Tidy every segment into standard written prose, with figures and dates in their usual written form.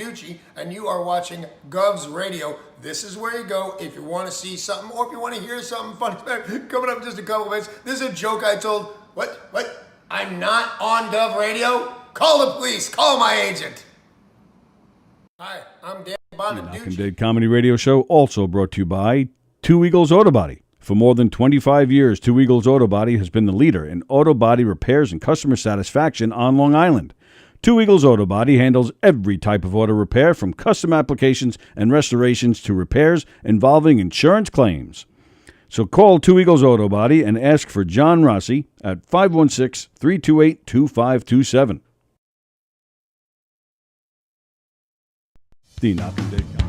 Bucci, and you are watching Gov's Radio. This is where you go if you want to see something or if you want to hear something funny. Coming up in just a couple minutes. This is a joke I told. What? I'm not on Gov Radio? Call the police. Call my agent. Hi, I'm Dan Bonaducci. The Knockem Dead Comedy Radio Show also brought to you by Two Eagles Auto Body. For more than 25 years, Two Eagles Auto Body has been the leader in auto body repairs and customer satisfaction on Long Island. Two Eagles Auto Body handles every type of auto repair, from custom applications and restorations to repairs involving insurance claims. So call Two Eagles Auto Body and ask for John Rossi at 516-328-2527. The Knockem Dead Comedy.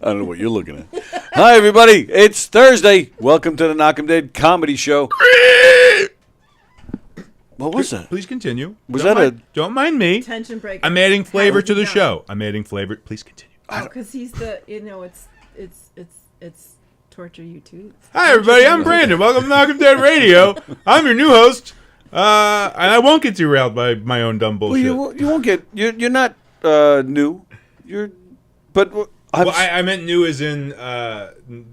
I don't know what you're looking at. Hi, everybody. It's Thursday. Welcome to the Knockem Dead Comedy Show. What was that? Please continue. Don't mind me. Tension break. I'm adding flavor to the show. I'm adding flavor. Please continue. Oh, because he's the, it's torture you too. Hi, everybody. I'm Brandon. Welcome to Knockem Dead Radio. I'm your new host. And I won't get derailed by my own dumb bullshit. Well, you won't get. You're not new. I meant new as in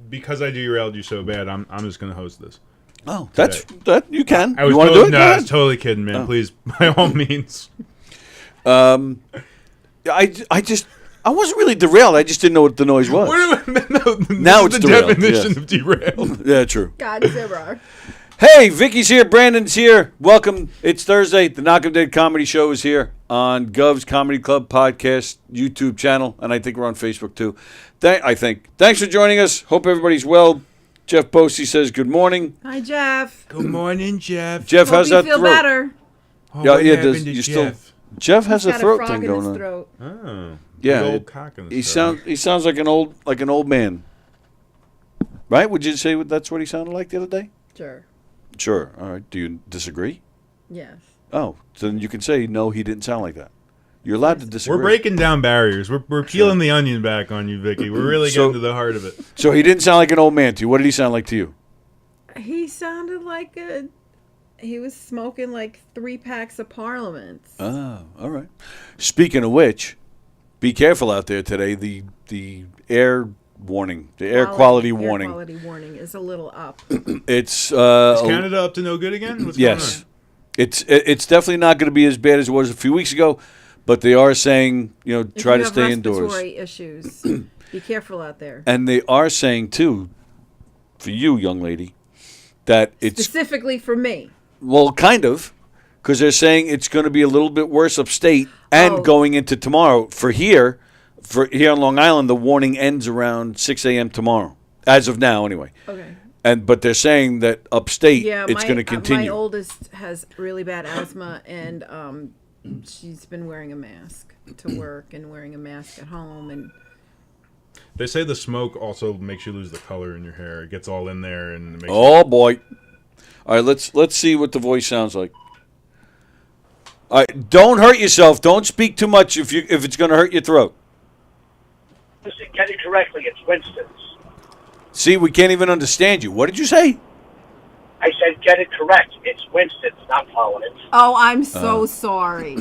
because I derailed you so bad. I'm just going to host this. Oh, that you can. I was you want to do it? No, I was totally kidding, man. Oh. Please, by all means. I wasn't really derailed. I just didn't know what the noise was. Now it's the derailed, definition of derailed. Yeah, true. Godzilla. Hey, Vicky's here. Brandon's here. Welcome. It's Thursday. The Knockem Dead Comedy Show is here on Gov's Comedy Club podcast YouTube channel, and I think we're on Facebook too. Thanks for joining us. Hope everybody's well. Jeff Posey says good morning. Hi, Jeff. Good morning, Jeff. Jeff, Hope how's you that feel throat? better. Oh, Yeah, what yeah. happened Does to you Jeff? still? Jeff has He's a got throat frog thing in going his on. throat. Oh, Yeah, big old cock in his he throat. sounds like an old man. Right? Would you say that's what he sounded like the other day? Sure. Sure. All right. Do you disagree? Yes. Oh, so then you can say no. He didn't sound like that. You're allowed to disagree. We're breaking down barriers. We're peeling the onion back on you, Vikki. We're really getting to the heart of it. So he didn't sound like an old man to you. What did he sound like to you? He sounded like he was smoking like 3 packs of Parliaments. Oh, all right. Speaking of which, be careful out there today. The air warning, the air quality warning. Air quality warning is a little up. It's Is Canada up to no good again? What's yes. going on? It's definitely not going to be as bad as it was a few weeks ago, but they are saying, try to stay indoors. Respiratory issues. Be careful out there. And they are saying too, for you, young lady, that it's Specifically for me. well, kind of, because they're saying it's going to be a little bit worse upstate and Oh. going into tomorrow. For here on Long Island, the warning ends around 6 a.m. tomorrow, as of now, anyway. Okay. But they're saying that upstate, Yeah, it's going to continue. my oldest has really bad asthma, and she's been wearing a mask to work and wearing a mask at home. And They say the smoke also makes you lose the color in your hair. It gets all in there and it makes Oh boy! All right, let's see what the voice sounds like. All right, don't hurt yourself. Don't speak too much if it's going to hurt your throat. Listen, get it correctly. It's Winston's. See, we can't even understand you. What did you say? I said get it correct. It's Winston's, not Parliament. oh, I'm so sorry.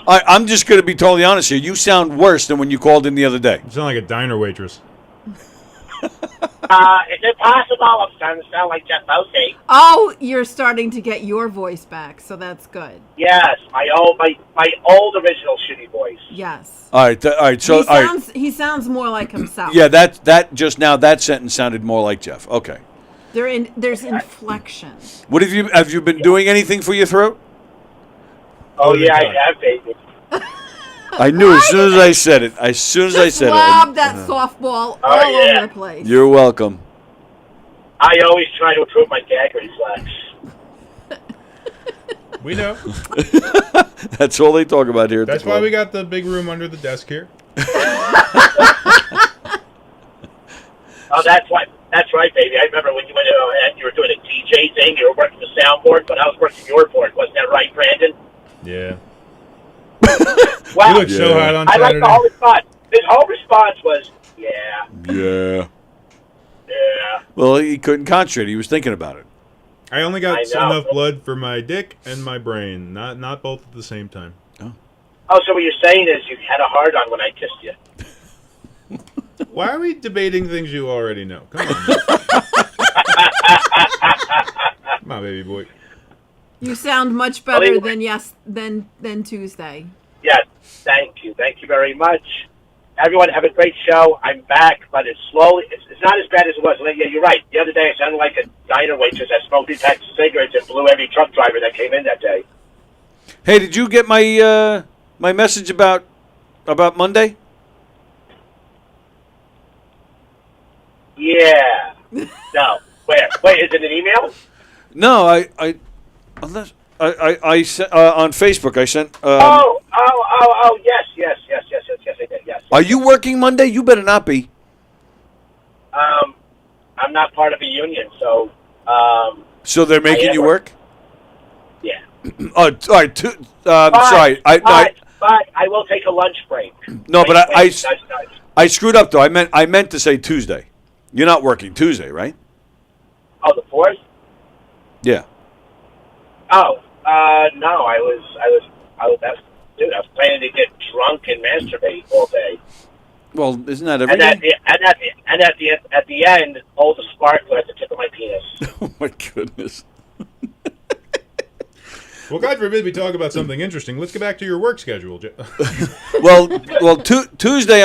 I'm just going to be totally honest here. You sound worse than when you called in the other day. You sound like a diner waitress. Is it possible? I'm starting to sound like Jeff Posey. Oh, you're starting to get your voice back, so that's good. Yes, my old original shitty voice. Yes. All right, all right. So, all right. He sounds more like himself. Yeah, that just now that sentence sounded more like Jeff. Okay. There's inflection. What have you been doing anything for your throat? Oh yeah, I have, baby. I knew as soon as I said it. As soon as I said Lob it. that softball Oh, all yeah. over the place. You're welcome. I always try to improve my gag reflex. We know. That's all they talk about here. At That's the why club. we got the big room under the desk here. Oh, that's right, baby. I remember when you went and you were doing a DJ thing. You were working the soundboard, but I was working your board. Wasn't that right, Brandon? Yeah. Wow. You look so hot on I like Saturday. the whole response. His whole response was, yeah, Yeah. yeah. Well, he couldn't concentrate. He was thinking about it. I only got I know. enough blood for my dick and my brain, not both at the same time. Oh, so what you're saying is you had a hard-on when I kissed you. Why are we debating things you already know? Come on. Come on, baby boy. You sound much better anyway. than Tuesday. Yes, thank you. Thank you very much. Everyone, have a great show. I'm back, but it's slowly. It's not as bad as it was. Yeah, you're right. The other day I sounded like a diner waitress that smoked 3 packs of cigarettes and blew every truck driver that came in that day. Hey, did you get my my message about Monday? Yeah. No. Where? Wait, is it an email? No, I sent on Facebook. I sent. Yes, I did. Yes. Are you working Monday? You better not be. I'm not part of a union, so. So they're making you work? Yeah. All right. Sorry. But I will take a lunch break. No, but Nudge. I screwed up though. I meant to say Tuesday. You're not working Tuesday, right? Oh, the 4th? Yeah. Oh, no, I was planning to get drunk and masturbate all day. Well, isn't that every And day? at the end, hold a sparkler at the tip of my penis. Oh my goodness. Well, God forbid we talk about something interesting. Let's get back to your work schedule. Well, Tuesday.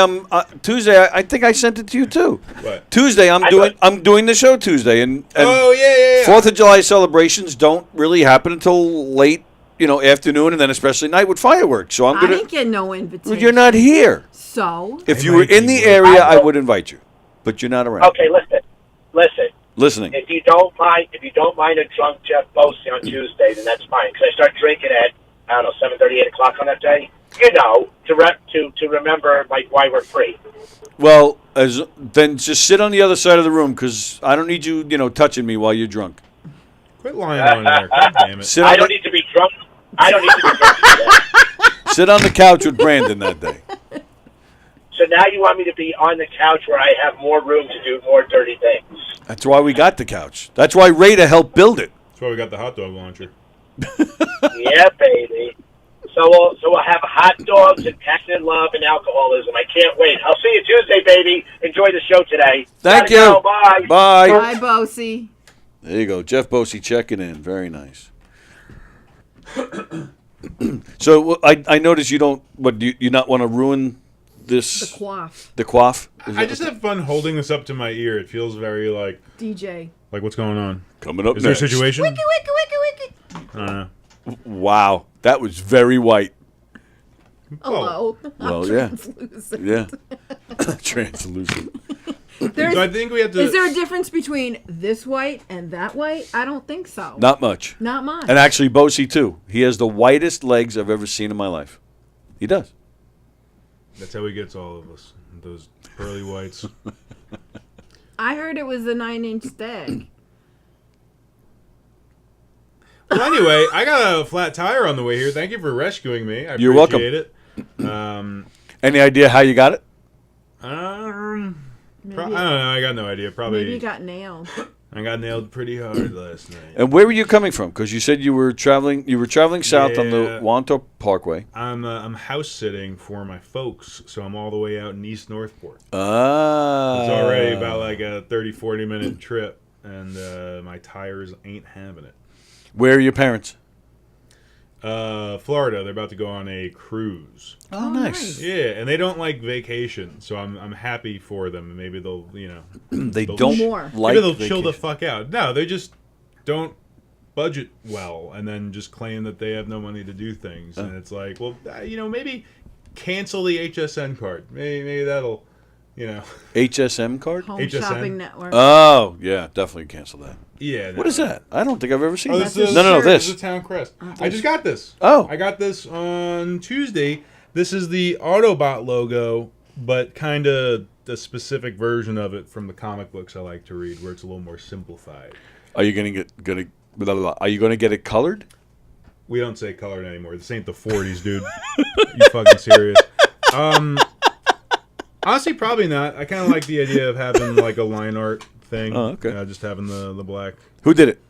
Tuesday. I think I sent it to you too. What? Tuesday, I'm doing the show Tuesday, and Oh, yeah. 4th of July celebrations don't really happen until late, afternoon, and then especially night with fireworks. So I'm I gonna. didn't get no invitation. You're not here. So If I you were might in be the working. area, I would invite you, but you're not around. Okay, listen. Listening. If you don't mind a drunk Jeff Bosey on Tuesday, then that's fine. Because I start drinking at, I don't know, 7:30, 8 o'clock on that day. To remember why we're free. Well, then just sit on the other side of the room because I don't need you, touching me while you're drunk. Quit lying on there. God damn it. I don't need to be drunk. I don't need to be drunk. Sit on the couch with Brandon that day. So now you want me to be on the couch where I have more room to do more dirty things. That's why we got the couch. That's why Rada helped build it. That's why we got the hot dog launcher. Yeah, baby. So we'll have hot dogs and passionate love and alcoholism. I can't wait. I'll see you Tuesday, baby. Enjoy the show today. Thank you. Go. Bye. Bye. Bye, Bosey. There you go. Jeff Bosey checking in. Very nice. So I noticed you don't. What do you not want to ruin this? The quaff. The quaff. I just have fun holding this up to my ear. It feels very like DJ. Like what's going on? Coming up Is next. there a situation? Wiki, wiki, wiki, wiki. I don't know. Wow, that was very white. Hello. Well, yeah. Translucent. Yeah. Translucent. So I think we have to. Is there a difference between this white and that white? I don't think so. Not much. Not much. And actually, Bosey, too. He has the whitest legs I've ever seen in my life. He does. That's how he gets all of us. Those pearly whites. I heard it was a 9-inch stag. Well, anyway, I got a flat tire on the way here. Thank you for rescuing me. I You're welcome. appreciate it. Any idea how you got it? I don't know. I got no idea. Probably. Maybe you got nailed. I got nailed pretty hard last night. And where were you coming from? Because you said you were traveling. You were traveling south on the Wanto Parkway. I'm house sitting for my folks, so I'm all the way out in East Northport. Ah. It's already about like a 30-40 minute trip, and my tires ain't having it. Where are your parents? Florida. They're about to go on a cruise. Oh, nice. Yeah, and they don't like vacation, so I'm happy for them. And maybe they'll, They they'll don't more. like maybe they'll vacation. chill the fuck out. No, they just don't budget well, and then just claim that they have no money to do things. And it's like, well, maybe cancel the HSN card. Maybe that'll, HSM card? Home HSN? Shopping Network. Oh, yeah. Definitely cancel that. Yeah. No. What is that? I don't think I've ever seen Oh, that. this is No, This this. is a town crest. I just got this. Oh. I got this on Tuesday. This is the Autobot logo, but kind of the specific version of it from the comic books I like to read, where it's a little more simplified. Are you going to get it colored? We don't say colored anymore. This ain't the 40s, dude. You fucking serious? Honestly, probably not. I kind of like the idea of having like a line art thing. Oh, okay. Just having the black. Who did it?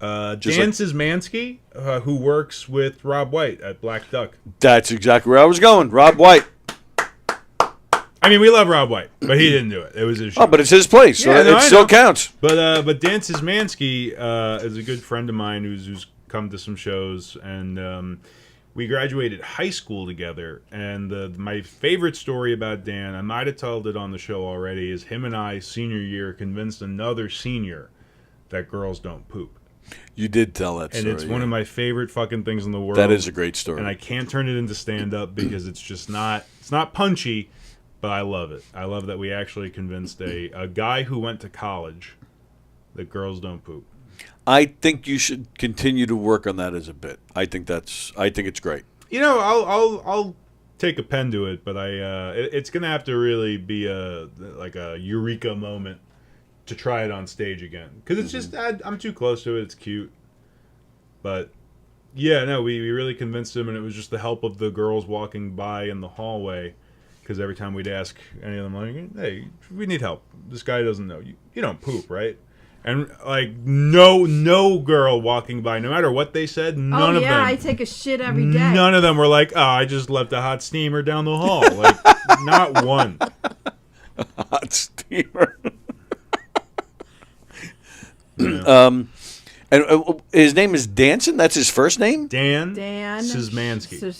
Dan Szymanski, who works with Rob White at Black Duck. That's exactly where I was going. Rob White. I mean, we love Rob White, but he didn't do it. It was his show. Oh, but it's his place, so Yeah, no, it I still know. counts. But Dan Szymanski is a good friend of mine who's come to some shows, and we graduated high school together. And my favorite story about Dan, I might have told it on the show already, is him and I, senior year, convinced another senior that girls don't poop. You did tell that story. And it's one of my favorite fucking things in the world. That is a great story. And I can't turn it into stand-up because it's just not... It's not punchy, but I love it. I love that we actually convinced a guy who went to college that girls don't poop. I think you should continue to work on that as a bit. I think it's great. I'll take a pen to it, but it's gonna have to really be a eureka moment to try it on stage again, because it's just I'm too close to it. It's cute, but yeah, no, we really convinced him, and it was just the help of the girls walking by in the hallway, because every time we'd ask any of them, like, hey, we need help. This guy doesn't know. You don't poop, right? And like no girl walking by, no matter what they said, none of them. I take a shit every day. None of them were like, "Oh, I just left a hot steamer down the hall." Like, not one. Hot steamer. And his name is Danson. That's his first name. Dan Szymanski.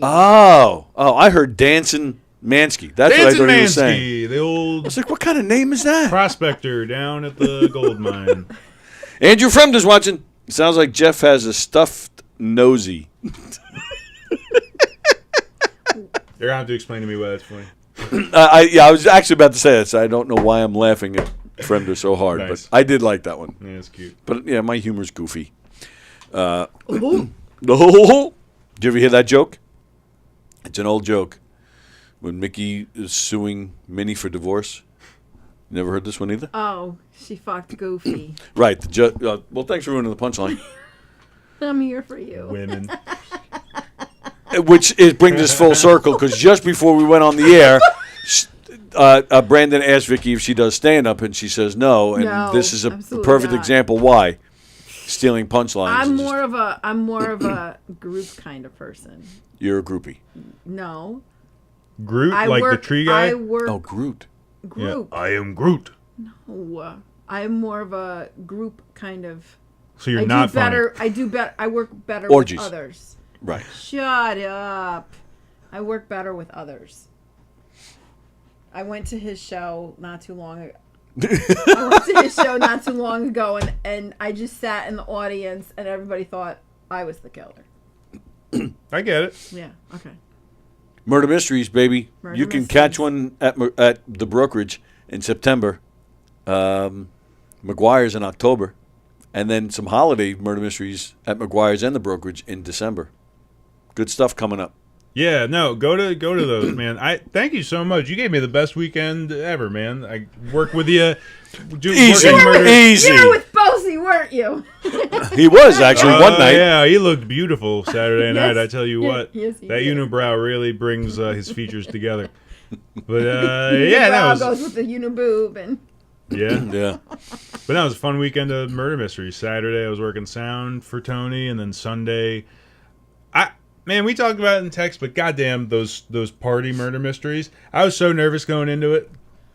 Oh, I heard Danson Mansky. That's what I thought he was saying. Mansky, the old I was like, what kind of name is that? prospector down at the gold mine. Andrew Fremder's watching. Sounds like Jeff has a stuffed nosy. You're gonna have to explain to me why that's funny. I was actually about to say that, so I don't know why I'm laughing at Friend her so hard. Nice. But I did like that one. Yeah, it's cute. But yeah, my humor's goofy. Did you ever hear that joke? It's an old joke. When Mickey is suing Minnie for divorce. Never heard this one either? Oh, she fucked Goofy. Right. Well, thanks for ruining the punchline. I'm here for you. Women. Which brings us full circle, because just before we went on the air, Brandon asked Vikki if she does stand-up, and she says no. And No, this is a absolutely perfect not. example why. Stealing punchlines. I'm and more of a group kind of person. You're a groupie. No. Groot, I like work, the tree guy? I work Oh, Groot. group. Yeah, I am Groot. No. I'm more of a group kind of. So you're I not do better. funny. I do better. I work better Orgies. with others. Right. Shut up. I work better with others. I went to his show not too long ago. And I just sat in the audience, and everybody thought I was the killer. I get it. Yeah. Okay. Murder Mysteries, baby. Murder You can Mysteries. catch one at the brokerage in September. McGuire's in October. And then some holiday Murder Mysteries at McGuire's and the brokerage in December. Good stuff coming up. Yeah, no, go to those, man. I thank you so much. You gave me the best weekend ever, man. I work with you. Easy. Easy. You were with Bosie, weren't you? He was actually one night. Yeah, he looked beautiful Saturday night. Yes. I tell you what, Yes, he that did. unibrow really brings his features together. But yeah, The that brow was goes with the uniboob and. yeah. Yeah. But that was a fun weekend of murder mysteries. Saturday I was working sound for Tony, and then Sunday, man, we talked about it in text, but goddamn those party murder mysteries. I was so nervous going into it.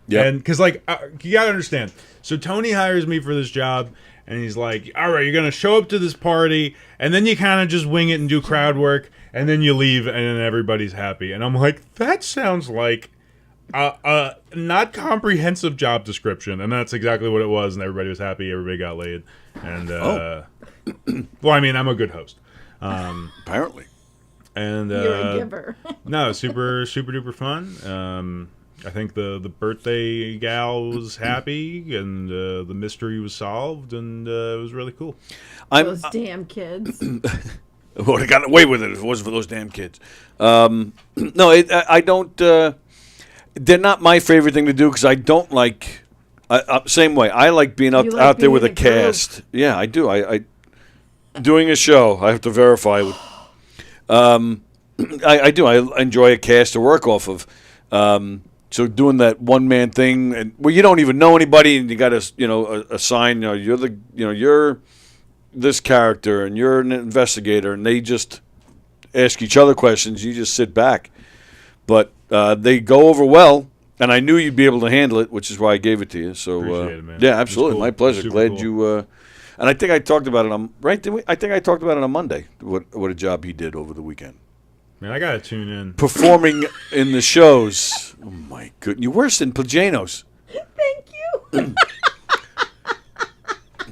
Yeah. And because you gotta understand. So Tony hires me for this job, and he's like, "All right, you're gonna show up to this party, and then you kind of just wing it and do crowd work, and then you leave, and then everybody's happy." And I'm like, that sounds like a not comprehensive job description, and that's exactly what it was. And everybody was happy, everybody got laid, and well, I mean, I'm a good host. Apparently. And You're a giver. no, super duper fun. I think the birthday gal was happy, and the mystery was solved, and it was really cool. Those damn kids. Would have gotten away with it if it wasn't for those damn kids. No, I don't. They're not my favorite thing to do because I don't like. Same way. I like being You like out there being with a in a group. cast. Yeah, I do. I doing a show. I have to verify. I do. I enjoy a cast to work off of. So doing that one man thing, and where you don't even know anybody, and you got to assign. You're this character, and you're an investigator, and they just ask each other questions. You just sit back, but they go over well. And I knew you'd be able to handle it, which is why I gave it to you. So Appreciate it, man. yeah, It was absolutely, cool. my pleasure. Super Glad cool. you. And I think I talked about it on I think I talked about it on Monday. What a job he did over the weekend. Man, I gotta tune in. Performing in the shows. Oh my goodness, you're worse than Pajanos. Thank you.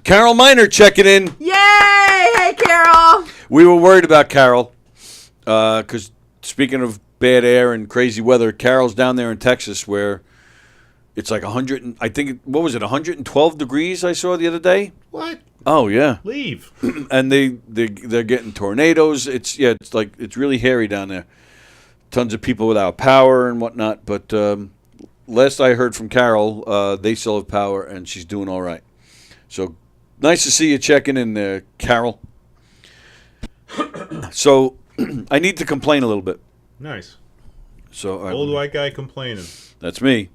Carol Miner checking in. Yay! Hey, Carol. We were worried about Carol because speaking of bad air and crazy weather, Carol's down there in Texas where it's like 100. I think what was it? 112 degrees. I saw the other day. What? Oh yeah. Leave. And they're getting tornadoes. It's really hairy down there. Tons of people without power and whatnot. But last I heard from Carol, they still have power and she's doing all right. So nice to see you checking in there, Carol. So I need to complain a little bit. Nice. So Old white guy complaining. that's me.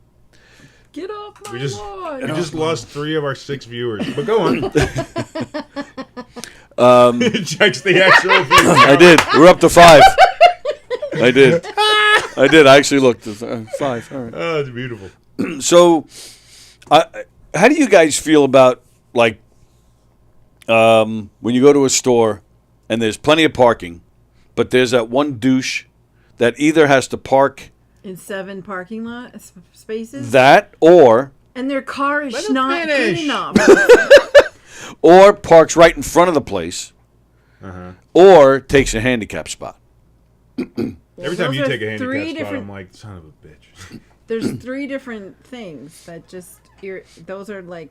Get off my We just lawn. lost 3 of our 6 viewers. But go on. Checks the actual views. I did. We're up to 5. I did. I actually looked at 5. All right. Oh, it's beautiful. So, how do you guys feel about when you go to a store and there's plenty of parking, but there's that one douche that either has to park In 7 parking lot spaces. that or And their car is Let 'em not finish. good enough. or parks right in front of the place, or takes a handicap spot? Every time those you are take a handicap 3 spot, different- I'm like, son of a bitch. there's 3 different things that just those are like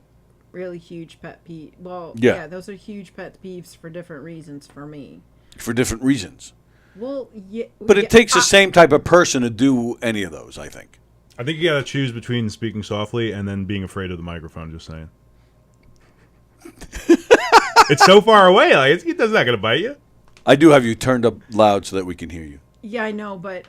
really huge pet peeves. Well, Yeah. those are huge pet peeves for different reasons for me. For different reasons. Well, yeah, But it takes the same type of person to do any of those, I think. I think you got to choose between speaking softly and then being afraid of the microphone. Just saying. It's so far away. Like it's not going to bite you. I do have you turned up loud so that we can hear you. Yeah, I know, but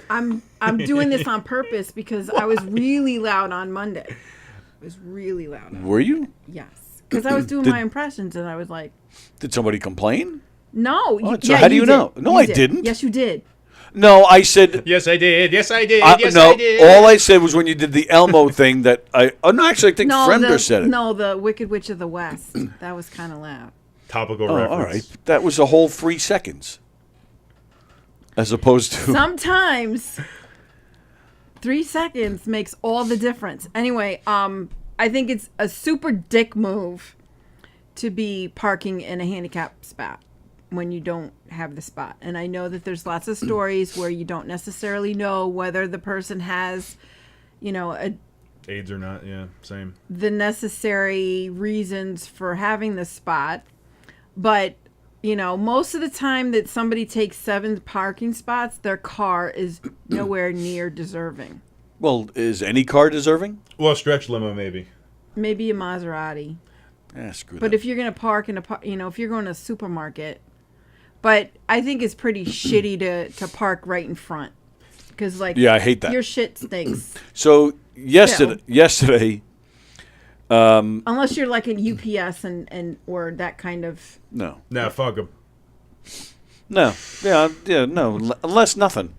I'm doing this on purpose because I was really loud on Monday. I was really loud. Were you? Yes, because I was doing my impressions and I was like, Did somebody complain? no. So how do you know? No, I didn't. Yes, you did. No, I said... Yes, I did. Yes, I did. Yes, no, I did. all I said was when you did the Elmo thing that I... Oh, no, actually, I think Fremder said it. No, the Wicked Witch of the West. That was kind of loud. Topical Oh, reference. all right. That was a whole 3 seconds. As opposed to... Sometimes 3 seconds makes all the difference. Anyway, I think it's a super dick move to be parking in a handicap spot when you don't have the spot. And I know that there's lots of stories where you don't necessarily know whether the person has, AIDS or not, yeah, same. the necessary reasons for having the spot. But, most of the time that somebody takes 7 parking spots, their car is nowhere near deserving. Well, is any car deserving? Well, stretch limo maybe. Maybe a Maserati. Screw But that. if you're going to park in if you're going to a supermarket, but I think it's pretty shitty to park right in front. Because, Yeah, I hate that. Your shit stinks. So, yesterday... Unless you're like an UPS and or that kind of... No. Nah, fuck them. No. Yeah, no. Unless nothing.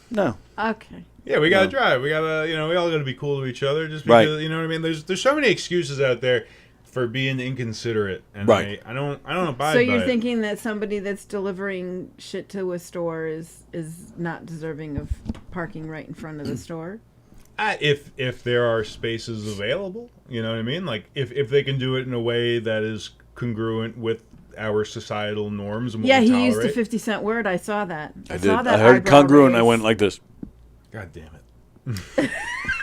No. Okay. Yeah, we gotta drive. We gotta, we all gotta be cool to each other. Just Right. because, you know what I mean. There's so many excuses out there for being inconsiderate, and Right. I don't abide. So by you're it. thinking that somebody that's delivering shit to a store is not deserving of parking right in front of the store? If there are spaces available, you know what I mean. Like if they can do it in a way that is congruent with our societal norms and what Yeah, we he tolerate. used the 50-cent word. I saw that. I did. saw that I heard eyebrow congruent and I raise. went like this. God damn it.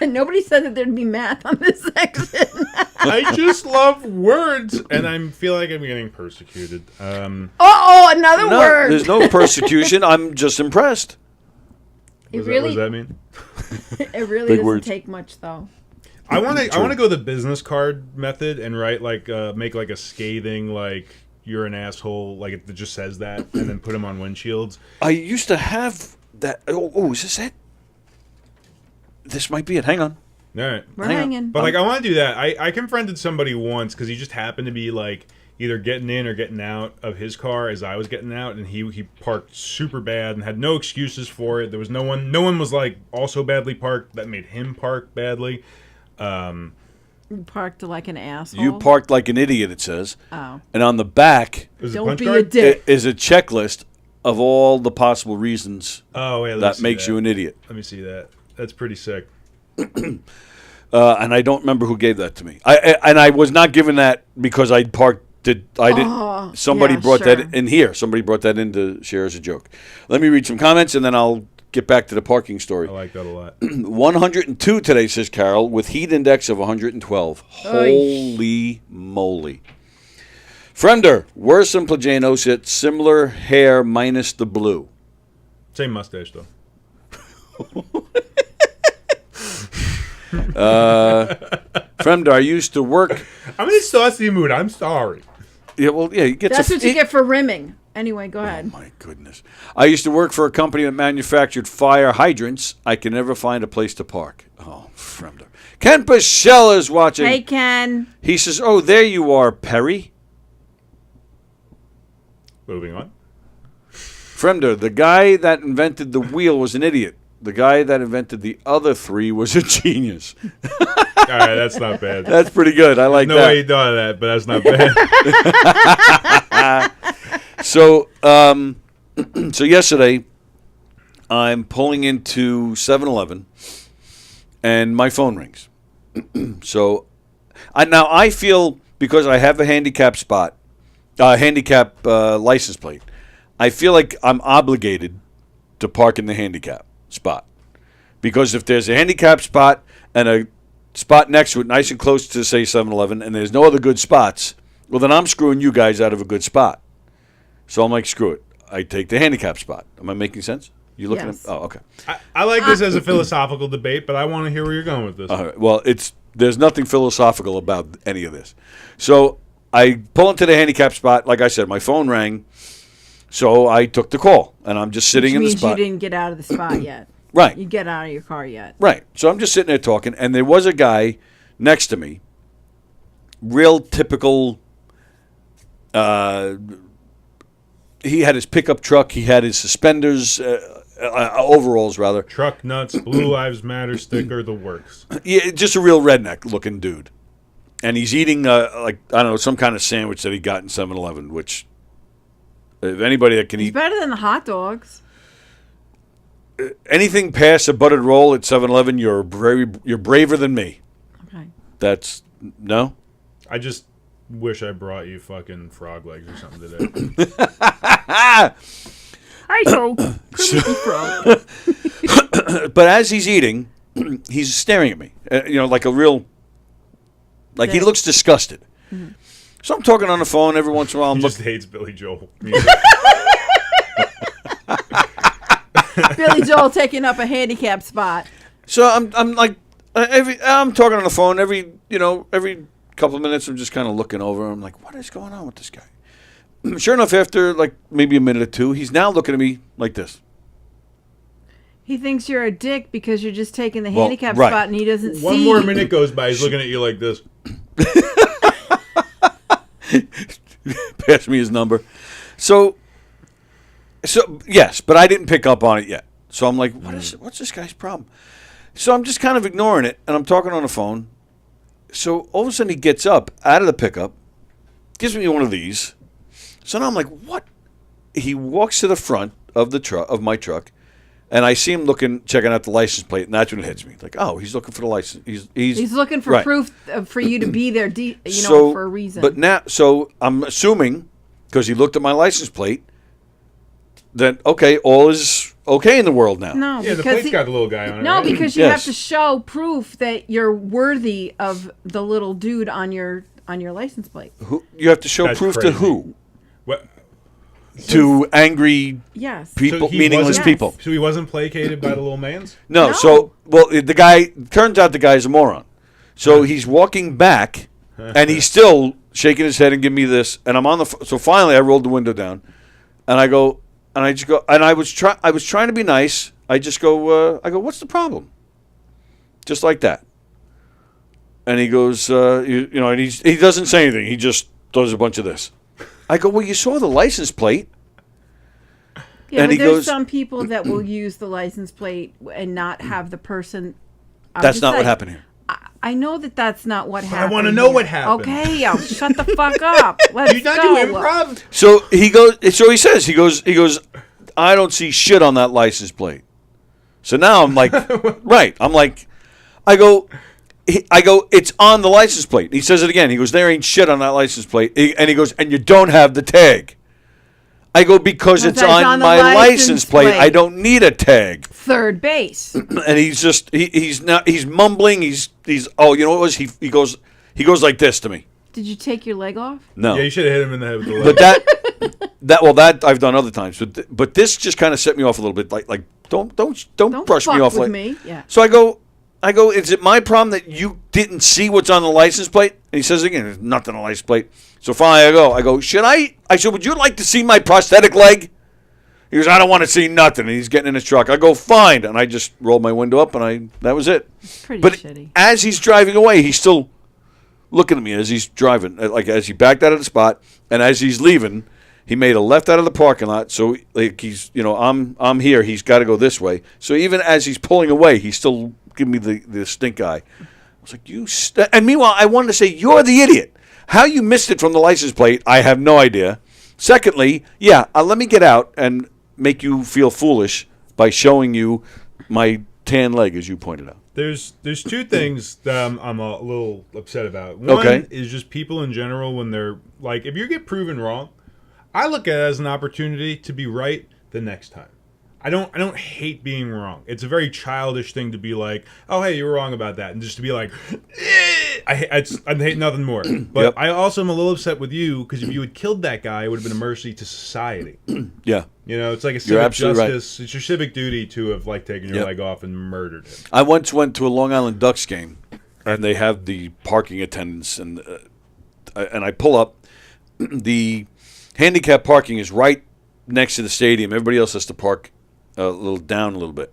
Nobody said that there'd be math on this section. I just love words, and I feel like I'm getting persecuted. Another No, word. there's no persecution. I'm just impressed. It What really, does that mean? it really Big doesn't words. take much though. I want to go the business card method and write make like a scathing like you're an asshole like it just says that and then put them on windshields. I used to have that. Oh, is this it? This might be it. Hang on. All right. We're Hang on. hanging. But like I want to do that. I confronted somebody once because he just happened to be like either getting in or getting out of his car as I was getting out, and he parked super bad and had no excuses for it. There was no one was like also badly parked that made him park badly. You parked like an asshole. You parked like an idiot, it says. Oh. And on the back Was it Don't punch be card? a dick. is a checklist of all the possible reasons Oh wait, that makes you an idiot. Let me see that. That's pretty sick. And I don't remember who gave that to me. I was not given that because I parked. Somebody yeah, brought sure. that in here. Somebody brought that in to share as a joke. Let me read some comments and then I'll get back to the parking story. I like that a lot. 102 today, says Carol, with heat index of 112. Holy moly. Fremder, worse than Plagano, said similar hair minus the blue. Same mustache though. Fremder, I used to work. I'm in a saucy mood. I'm sorry. Yeah, well, yeah, you get That's what you get for rimming. Anyway, go ahead. My goodness. I used to work for a company that manufactured fire hydrants. I can never find a place to park. Oh, Fremder. Ken Pichelle is watching. Hey, Ken. He says, oh, there you are, Perry. Moving on. Fremder, the guy that invented the wheel was an idiot. The guy that invented the other 3 was a genius. All right, that's not bad. That's pretty good. I like No that. way you thought of that, but that's not bad. So, so yesterday, I'm pulling into 7-Eleven, and my phone rings. So, I feel because I have a handicap license plate, I feel like I'm obligated to park in the handicap spot Because if there's a handicap spot and a spot next to it, nice and close to, say, 7-Eleven, and there's no other good spots, well, then I'm screwing you guys out of a good spot. So I'm like, screw it. I take the handicap spot. Am I making sense? You looking Yes. at? Oh, okay. I like this as a philosophical debate, but I want to hear where you're going with this. All right. Well, there's nothing philosophical about any of this. So I pull into the handicap spot. Like I said, my phone rang, so I took the call, and I'm just sitting Which in the means spot. you didn't get out of the spot yet. Right. You get out of your car yet. Right. So I'm just sitting there talking, and there was a guy next to me, real typical. He had his pickup truck. He had his suspenders, overalls rather. Truck nuts, Blue Lives Matter sticker, the works. Yeah, just a real redneck-looking dude. And he's eating, like, I don't know, some kind of sandwich that he got in 7-Eleven, which, if anybody that can It's eat better than the hot dogs. anything past a buttered roll at 7-Eleven, you're braver than me. Okay. That's, no? I just wish I brought you fucking frog legs or something today. Hi, Joe. Crispy frog. But as he's eating, he's staring at me, like a real, like he Yeah. looks disgusted. So I'm talking on the phone every once in a while. I'm He just looking. hates Billy Joel music. Billy Joel taking up a handicap spot. So I'm like, I'm talking on the phone every couple of minutes. I'm just kind of looking over. I'm like, what is going on with this guy? Sure enough, after like maybe a minute or two, he's now looking at me like this. He thinks you're a dick because you're just taking the Well, handicap right. spot and he doesn't see. One more minute goes by, he's looking at you like this. Pass me his number. So yes, but I didn't pick up on it yet. So I'm like, what's this guy's problem? So I'm just kind of ignoring it, and I'm talking on the phone. So all of a sudden he gets up out of the pickup, gives me one of these. So now I'm like, what? He walks to the front of the truck, of my truck, and I see him checking out the license plate, and that's when it hits me. Like, oh, he's looking for the license. He's looking for right. proof for you to be there, So, for a reason. But now, so I'm assuming, because he looked at my license plate, that, okay, all is okay in the world now. no, Yeah, the because plate's got the little guy on it. no, right? because you Yes. have to show proof that you're worthy of the little dude on your license plate. You have to show That's proof to crazy. who? What? To angry Yes. people, he meaningless wasn't- people. So he wasn't placated by the little mans? No, No. so, well, the guy, turns out the guy's a moron. So he's walking back, and he's still shaking his head and giving me this, and I'm on the, so finally I rolled the window down, and I go, and I just go, and I was trying to be nice. I just go, what's the problem? Just like that. And he goes, and he doesn't say anything. He just does a bunch of this. I go, well, you saw the license plate. Yeah, And but he there's goes- some people that will use the license plate and not have the person. I'm That's just not what saying, happened here. I know that's not what happened. wanna know here. what happened. Okay, shut the fuck up. Let's Do you not go. do improv? So he goes. So he says. He goes. I don't see shit on that license plate. So now I'm like, right. I'm like, I go. It's on the license plate. He says it again. He goes, there ain't shit on that license plate. And he goes, and you don't have the tag. I go, because it's That's on on the my license license plate. plate. I don't need a tag. Third base. And he's just he's mumbling. He's oh, you know what it was? He goes like this to me. Did you take your leg off? No. Yeah, you should have hit him in the head with the leg. But that I've done other times. But this just kind of set me off a little bit. Like don't brush fuck me off with like me. Yeah. So I go, is it my problem that you didn't see what's on the license plate? And he says again, there's nothing on the license plate. So finally I go, I said, would you like to see my prosthetic leg? He goes, I don't want to see nothing. And he's getting in his truck. I go, fine. And I just rolled my window up and that was it. Pretty But shitty. as he's driving away, he's still looking at me as he's driving. Like as he backed out of the spot and as he's leaving, he made a left out of the parking lot. So like he's, I'm here. He's got to go this way. So even as he's pulling away, he's still giving me the stink eye. I was like, and meanwhile, I wanted to say, you're the idiot. How you missed it from the license plate, I have no idea. Secondly, let me get out and make you feel foolish by showing you my tan leg, as you pointed out. There's two things that I'm a little upset about. One Okay. is just people in general when they're like, if you get proven wrong, I look at it as an opportunity to be right the next time. I don't hate being wrong. It's a very childish thing to be like, oh, hey, you were wrong about that. And just to be like, I hate nothing more. But Yep. I also am a little upset with you because if you had killed that guy, it would have been a mercy to society. Yeah. You know, it's like a You're civic absolutely right. justice. It's your civic duty to have like taken your Yep. leg off and murdered him. I once went to a Long Island Ducks game, and they have the parking attendants, and I pull up. The handicap parking is right next to the stadium. Everybody else has to park a little down a little bit.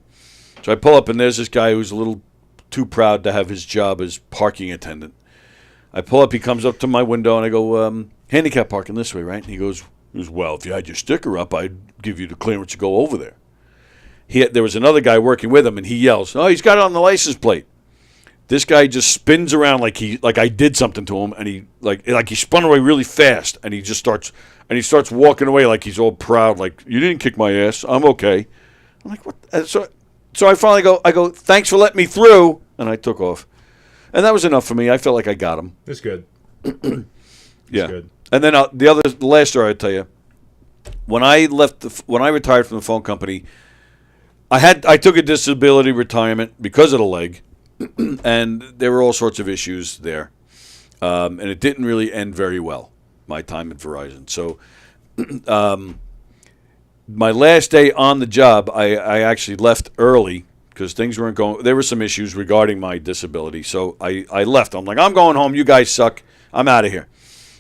So I pull up, and there's this guy who's a little too proud to have his job as parking attendant. I pull up, he comes up to my window, and I go, handicap parking this way, right? And he goes, well, if you had your sticker up, I'd give you the clearance to go over there. There was another guy working with him, and he yells, oh, he's got it on the license plate. This guy just spins around like I did something to him, and he like he spun away really fast, and he starts walking away like he's all proud, like, you didn't kick my ass, I'm okay. I'm like, what? So I finally go, thanks for letting me through, and I took off. And that was enough for me. I felt like I got him. That's good. Yeah. Good. And then the last story I'd tell you, when I retired from the phone company, I took a disability retirement because of the leg, and there were all sorts of issues there, and it didn't really end very well, my time at Verizon. So my last day on the job, I actually left early because things weren't going. There were some issues regarding my disability, so I left. I'm like, I'm going home. You guys suck. I'm out of here.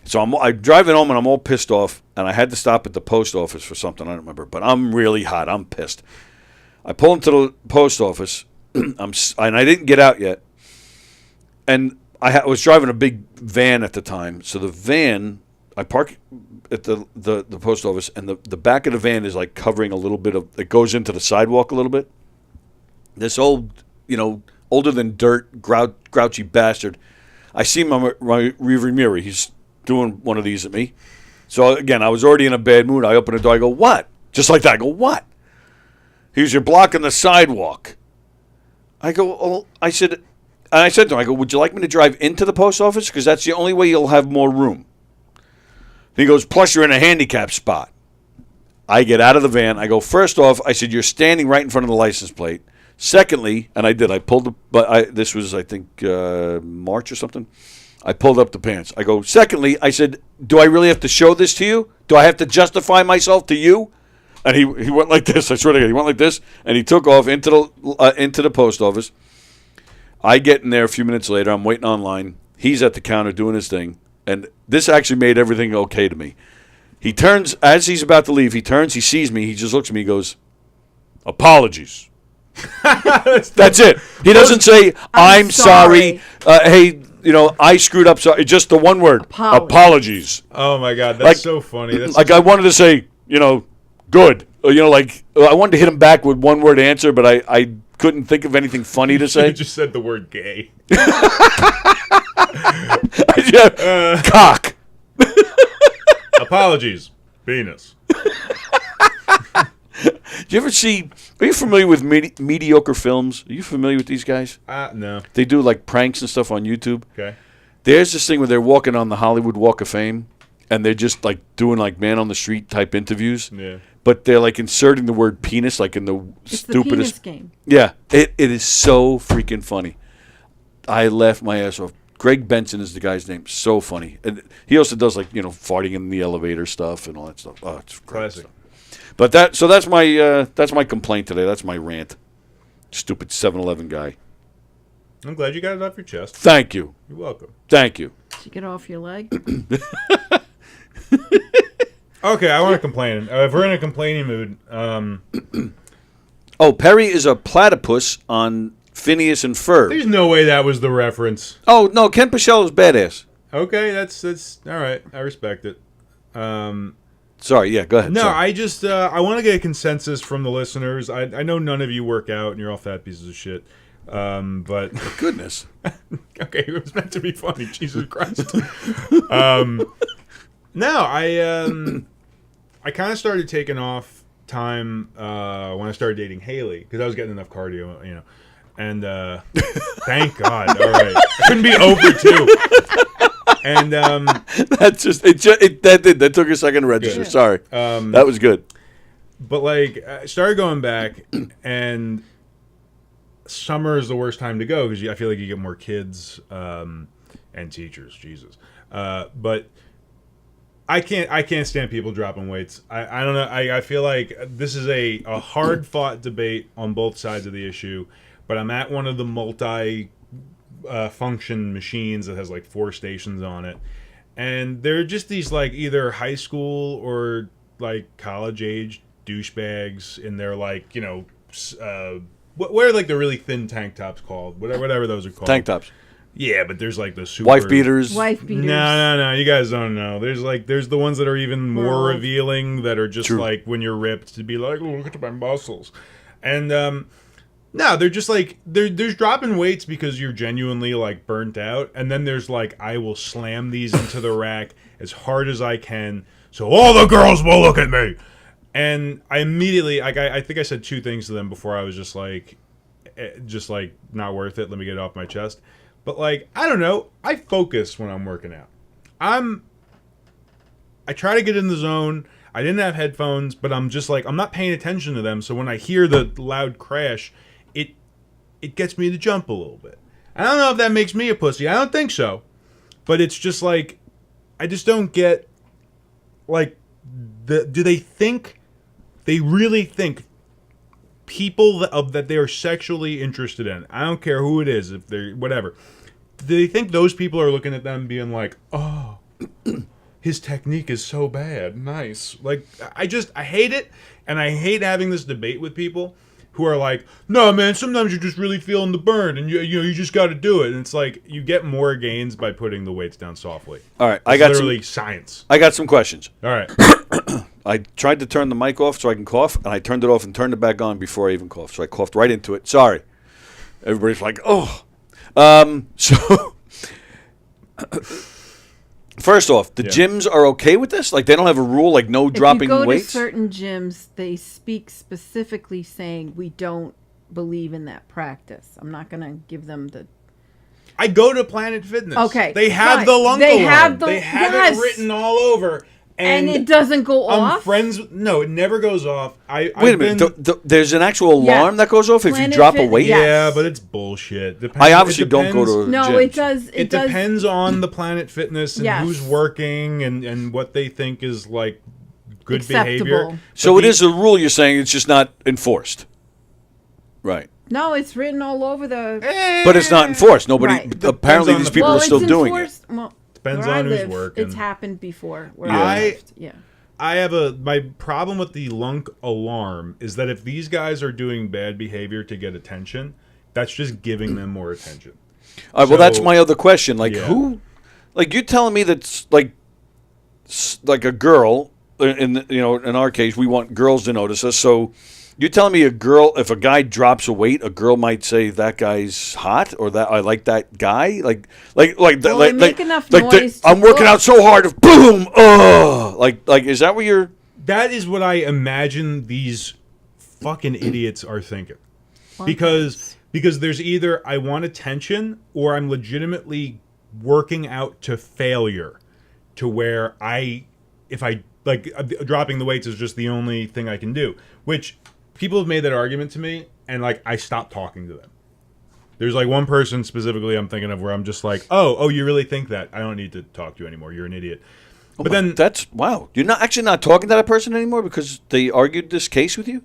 So I'm driving home, and I'm all pissed off, and I had to stop at the post office for something. I don't remember, but I'm really hot. I'm pissed. I pull into the post office, and I didn't get out yet, and I was driving a big van at the time. So the van, I park at the post office, and the back of the van is like covering a little bit of, it goes into the sidewalk a little bit. This old, older than dirt, grouchy bastard. I see him on my rearview mirror. He's doing one of these at me. So again, I was already in a bad mood. I open the door. I go, what? Just like that. I go, what? He goes, you're blocking the sidewalk. I go, oh, I said to him, I go, would you like me to drive into the post office? Because that's the only way you'll have more room. He goes, plus you're in a handicap spot. I get out of the van. I go, first off, I said, you're standing right in front of the license plate. Secondly, and I did, I pulled this was, I think, March or something. I pulled up the pants. I go, secondly, I said, do I really have to show this to you? Do I have to justify myself to you? And he went like this. I swear to God, he went like this, and he took off into the post office. I get in there a few minutes later. I'm waiting online. He's at the counter doing his thing, and this actually made everything okay to me. He turns, as he's about to leave, he sees me, he just looks at me, he goes, apologies. That's it. He doesn't say, I'm sorry. Hey, I screwed up. Sorry. Just the one word, apologies. Oh, my God. That's so funny. That's like I wanted to say, good. I wanted to hit him back with one word answer, but I couldn't think of anything funny to say. You just said the word gay. Cock. Apologies. Penis. Do you ever see? Are you familiar with mediocre films? Are you familiar with these guys? No. They do like pranks and stuff on YouTube. Okay. There's this thing where they're walking on the Hollywood Walk of Fame, and they're just like doing like man on the street type interviews. Yeah. But they're like inserting the word penis like in the stupidest. The penis game. Yeah, it is so freaking funny. I laughed my ass off. Greg Benson is the guy's name. So funny, and he also does like farting in the elevator stuff and all that stuff. Oh, it's great Classic. stuff. But that's my complaint today. That's my rant. Stupid 7-Eleven guy. I'm glad you got it off your chest. Thank you. You're welcome. Thank you. Did you get off your leg? Okay, I want to complain. If we're in a complaining mood, Oh, Perry is a platypus on Phineas and Ferb. there's no way that was the reference. Oh no, Ken Pichello's badass. Okay, that's all right. I respect it. Sorry, yeah, go ahead. No, Sorry. I just I want to get a consensus from the listeners. I know none of you work out and you're all fat pieces of shit. But Goodness. okay, it was meant to be funny. Jesus Christ. No, I kind of started taking off time when I started dating Haley because I was getting enough cardio, And thank God. All right, I couldn't be over too. And That's just it. That took a second to register. Good. Sorry, that was good. But like, I started going back, and summer is the worst time to go because I feel like you get more kids and teachers. Jesus, but I can't stand people dropping weights. I don't know. I feel like this is a hard fought debate on both sides of the issue. But I'm at one of the multi function machines that has like 4 stations on it, and they're just these like either high school or like college age douchebags in their like, you know, what are like the really thin tank tops called? Whatever those are called. Tank tops. Yeah, but there's like the super Wife beaters. No. You guys don't know. There's the ones that are even more World. revealing that are just True. like when you're ripped to be like, oh, look at my muscles. And no, they're just like there's dropping weights because you're genuinely like burnt out, and then there's like I will slam these into the rack as hard as I can so all the girls will look at me. And I immediately like I think I said 2 things to them before I was just like not worth it. Let me get it off my chest. But like, I don't know. I focus when I'm working out. I try to get in the zone. I didn't have headphones, but I'm just like, I'm not paying attention to them. So when I hear the loud crash, it gets me to jump a little bit. I don't know if that makes me a pussy. I don't think so. But it's just like, I just don't get, like, do they really think people that they are sexually interested in, I don't care who it is, if they're whatever, do they think those people are looking at them being like, oh, his technique is so bad, nice? Like, I hate it, and I hate having this debate with people who are like, no man, sometimes you're just really feeling the burn, and you just got to do it. And it's like, you get more gains by putting the weights down softly. All right, It's literally science. I got some questions. All right. I tried to turn the mic off so I can cough, and I turned it off and turned it back on before I even coughed. So I coughed right into it. Sorry. Everybody's like, oh. So, first off, the gyms are okay with this? Like, they don't have a rule, like no dropping if you go weights? to certain gyms, they speak specifically saying we don't believe in that practice. I'm not going to give them the... I go to Planet Fitness. Okay, They have right. the lunk They alarm. have the- They have yes. it written all over. And it doesn't go I'm off? friends. No, it never goes off. Wait a minute. There's an actual alarm Yeah. that goes off if you Planet drop a Fit- weight? yeah. Yeah, but it's bullshit. I obviously don't go to No, gyms. it does. It does. depends on the Planet Fitness and Yes. who's working and what they think is like good Acceptable. behavior. So it is a rule you're saying, it's just not enforced. Right. No, it's written all over the... But it's not enforced. Nobody. Right. Apparently, Depends on these the- people well, are still it's doing it. enforced, well, Depends where on I who's live, working. It's happened before. Where Yeah. I lived. Yeah. I have my problem with the lunk alarm is that if these guys are doing bad behavior to get attention, that's just giving them more attention. All right, well, that's So- my other question. Like, Yeah. who? Like, you're telling me that's like a girl. In our case, we want girls to notice us. So, you're telling me if a guy drops a weight, a girl might say that guy's hot or that I like that guy. Well, they make enough like noise to I'm working look. out so hard. Boom! Oh, like is that what you're? That is what I imagine these fucking idiots are thinking. Because there's either I want attention or I'm legitimately working out to failure to where if I dropping the weights is just the only thing I can do, which people have made that argument to me and like I stopped talking to them. There's like one person specifically I'm thinking of where I'm just like, oh, you really think that? I don't need to talk to you anymore. You're an idiot. But then That's wow. You're not talking to that person anymore because they argued this case with you.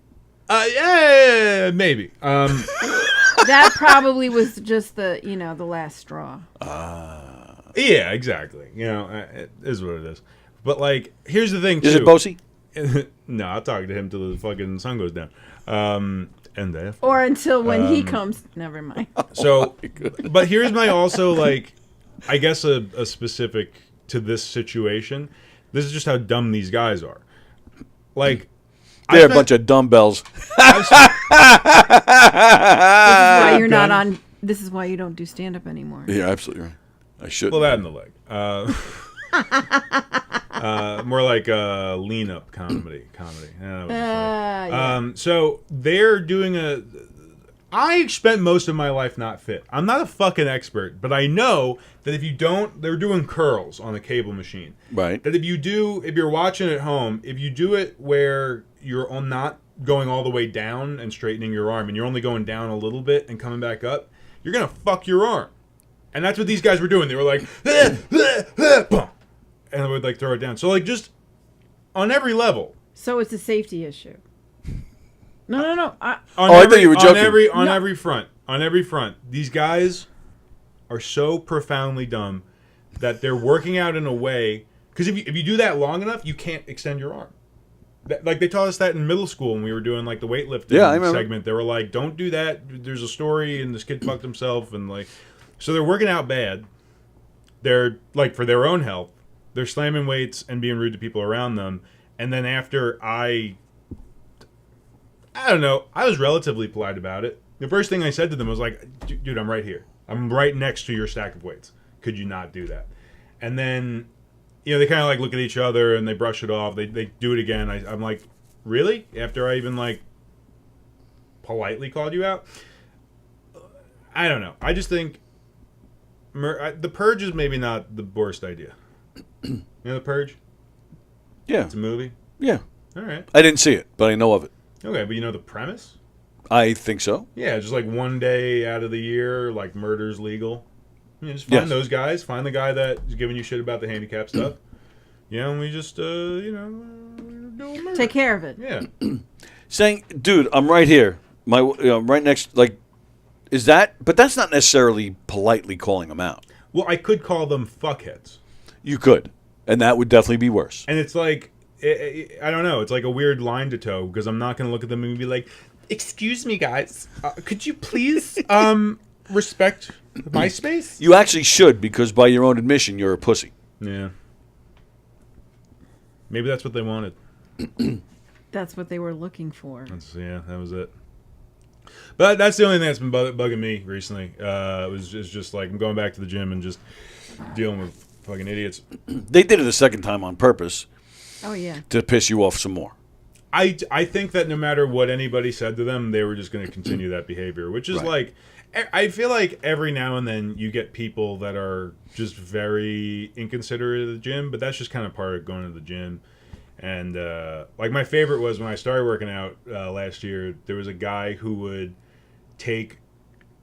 yeah, maybe. That probably was just the last straw. Yeah, exactly. It is what it is. But like, here's the thing too. Is it Bosie? No, I'll talk to him till the fucking sun goes down. And then. Or until when he comes. Never mind. So, but here's my also like, I guess a specific to this situation. This is just how dumb these guys are. Like, They're a bunch of dumbbells. This is why you're not on. This is why you don't do stand up anymore. Yeah, absolutely right. I should. Well, that in the leg. More like a lean up comedy. Yeah. So they're doing I spent most of my life not fit. I'm not a fucking expert, but I know that if you don't, they're doing curls on a cable machine. Right. That if you're watching at home, if you do it where you're not going all the way down and straightening your arm, and you're only going down a little bit and coming back up, you're gonna fuck your arm. And that's what these guys were doing. They were like, boom, and they would like throw it down. So like just on every level. So it's a safety issue. No. I thought you were joking. On every front, these guys are so profoundly dumb that they're working out in a way. Because if you do that long enough, you can't extend your arm. Like they taught us that in middle school when we were doing like the weightlifting segment. They were like, "Don't do that. There's a story, and this kid fucked himself." And like, so they're working out bad. They're like for their own health. They're slamming weights and being rude to people around them. And then after I don't know, I was relatively polite about it. The first thing I said to them was like, "Dude, I'm right here. I'm right next to your stack of weights. Could you not do that?" And then, you know, they kind of like look at each other and they brush it off. They do it again. I'm like, really? After I even like politely called you out? I don't know. I just think the Purge is maybe not the worst idea. You know the Purge? Yeah. It's a movie? Yeah. All right. I didn't see it, but I know of it. Okay, but you know the premise? I think so. Yeah, just like one day out of the year, like murder's legal. You know, just find those guys. Find the guy that is giving you shit about the handicap stuff. You know, and we just, do a murder. Take care of it. Yeah. Saying, dude, I'm right here. Right next, like, is that, but that's not necessarily politely calling them out. Well, I could call them fuckheads. You could. And that would definitely be worse. And it's like, I don't know. It's like a weird line to toe because I'm not going to look at them and be like, "Excuse me, guys. Could you please respect my space?" You actually should, because by your own admission, you're a pussy. Yeah. Maybe that's what they wanted. That's what they were looking for. That was it. But that's the only thing that's been bugging me recently. It was just like I'm going back to the gym and just dealing with fucking idiots. They did it a second time on purpose. Oh, yeah. To piss you off some more. I think that no matter what anybody said to them, they were just going to continue that behavior, which is like, I feel like every now and then you get people that are just very inconsiderate of the gym, but that's just kind of part of going to the gym. And like my favorite was when I started working out last year, there was a guy who would take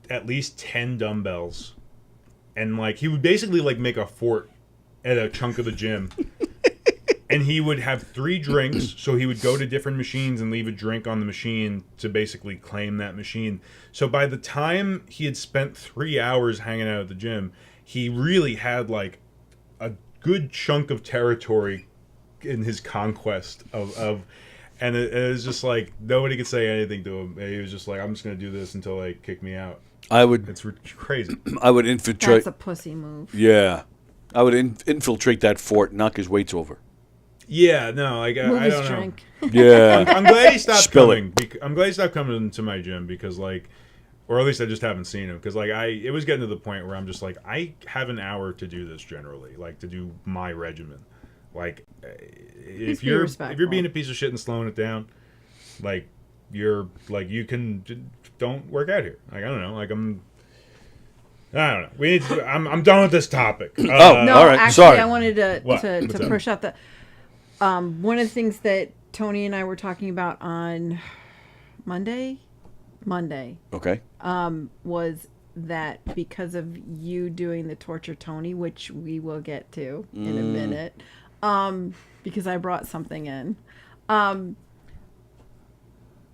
at least 10 dumbbells and like he would basically like make a fort at a chunk of the gym. And he would have 3 drinks, so he would go to different machines and leave a drink on the machine to basically claim that machine. So by the time he had spent 3 hours hanging out at the gym, he really had like a good chunk of territory in his conquest of and it was just like nobody could say anything to him. He was just like, "I'm just going to do this until they kick me out." It's crazy. I would infiltrate. That's a pussy move. Yeah. I would infiltrate that fort, knock his weights over. Yeah, no, like I don't drink. know. Yeah, I'm glad he stopped Spill coming. I'm glad he stopped coming to my gym because, like, or at least I just haven't seen him because, like, it was getting to the point where I'm just like, I have an hour to do this generally, like, to do my regimen. Like, if you're being a piece of shit and slowing it down, like, you don't work out here. Like, I don't know, like I don't know. We need to. I'm done with this topic. No, all right. Actually, Sorry. I wanted to What's up? push out the. One of the things that Tony and I were talking about on Monday, okay. was that because of you doing the Torture Tony, which we will get to in a minute, because I brought something in,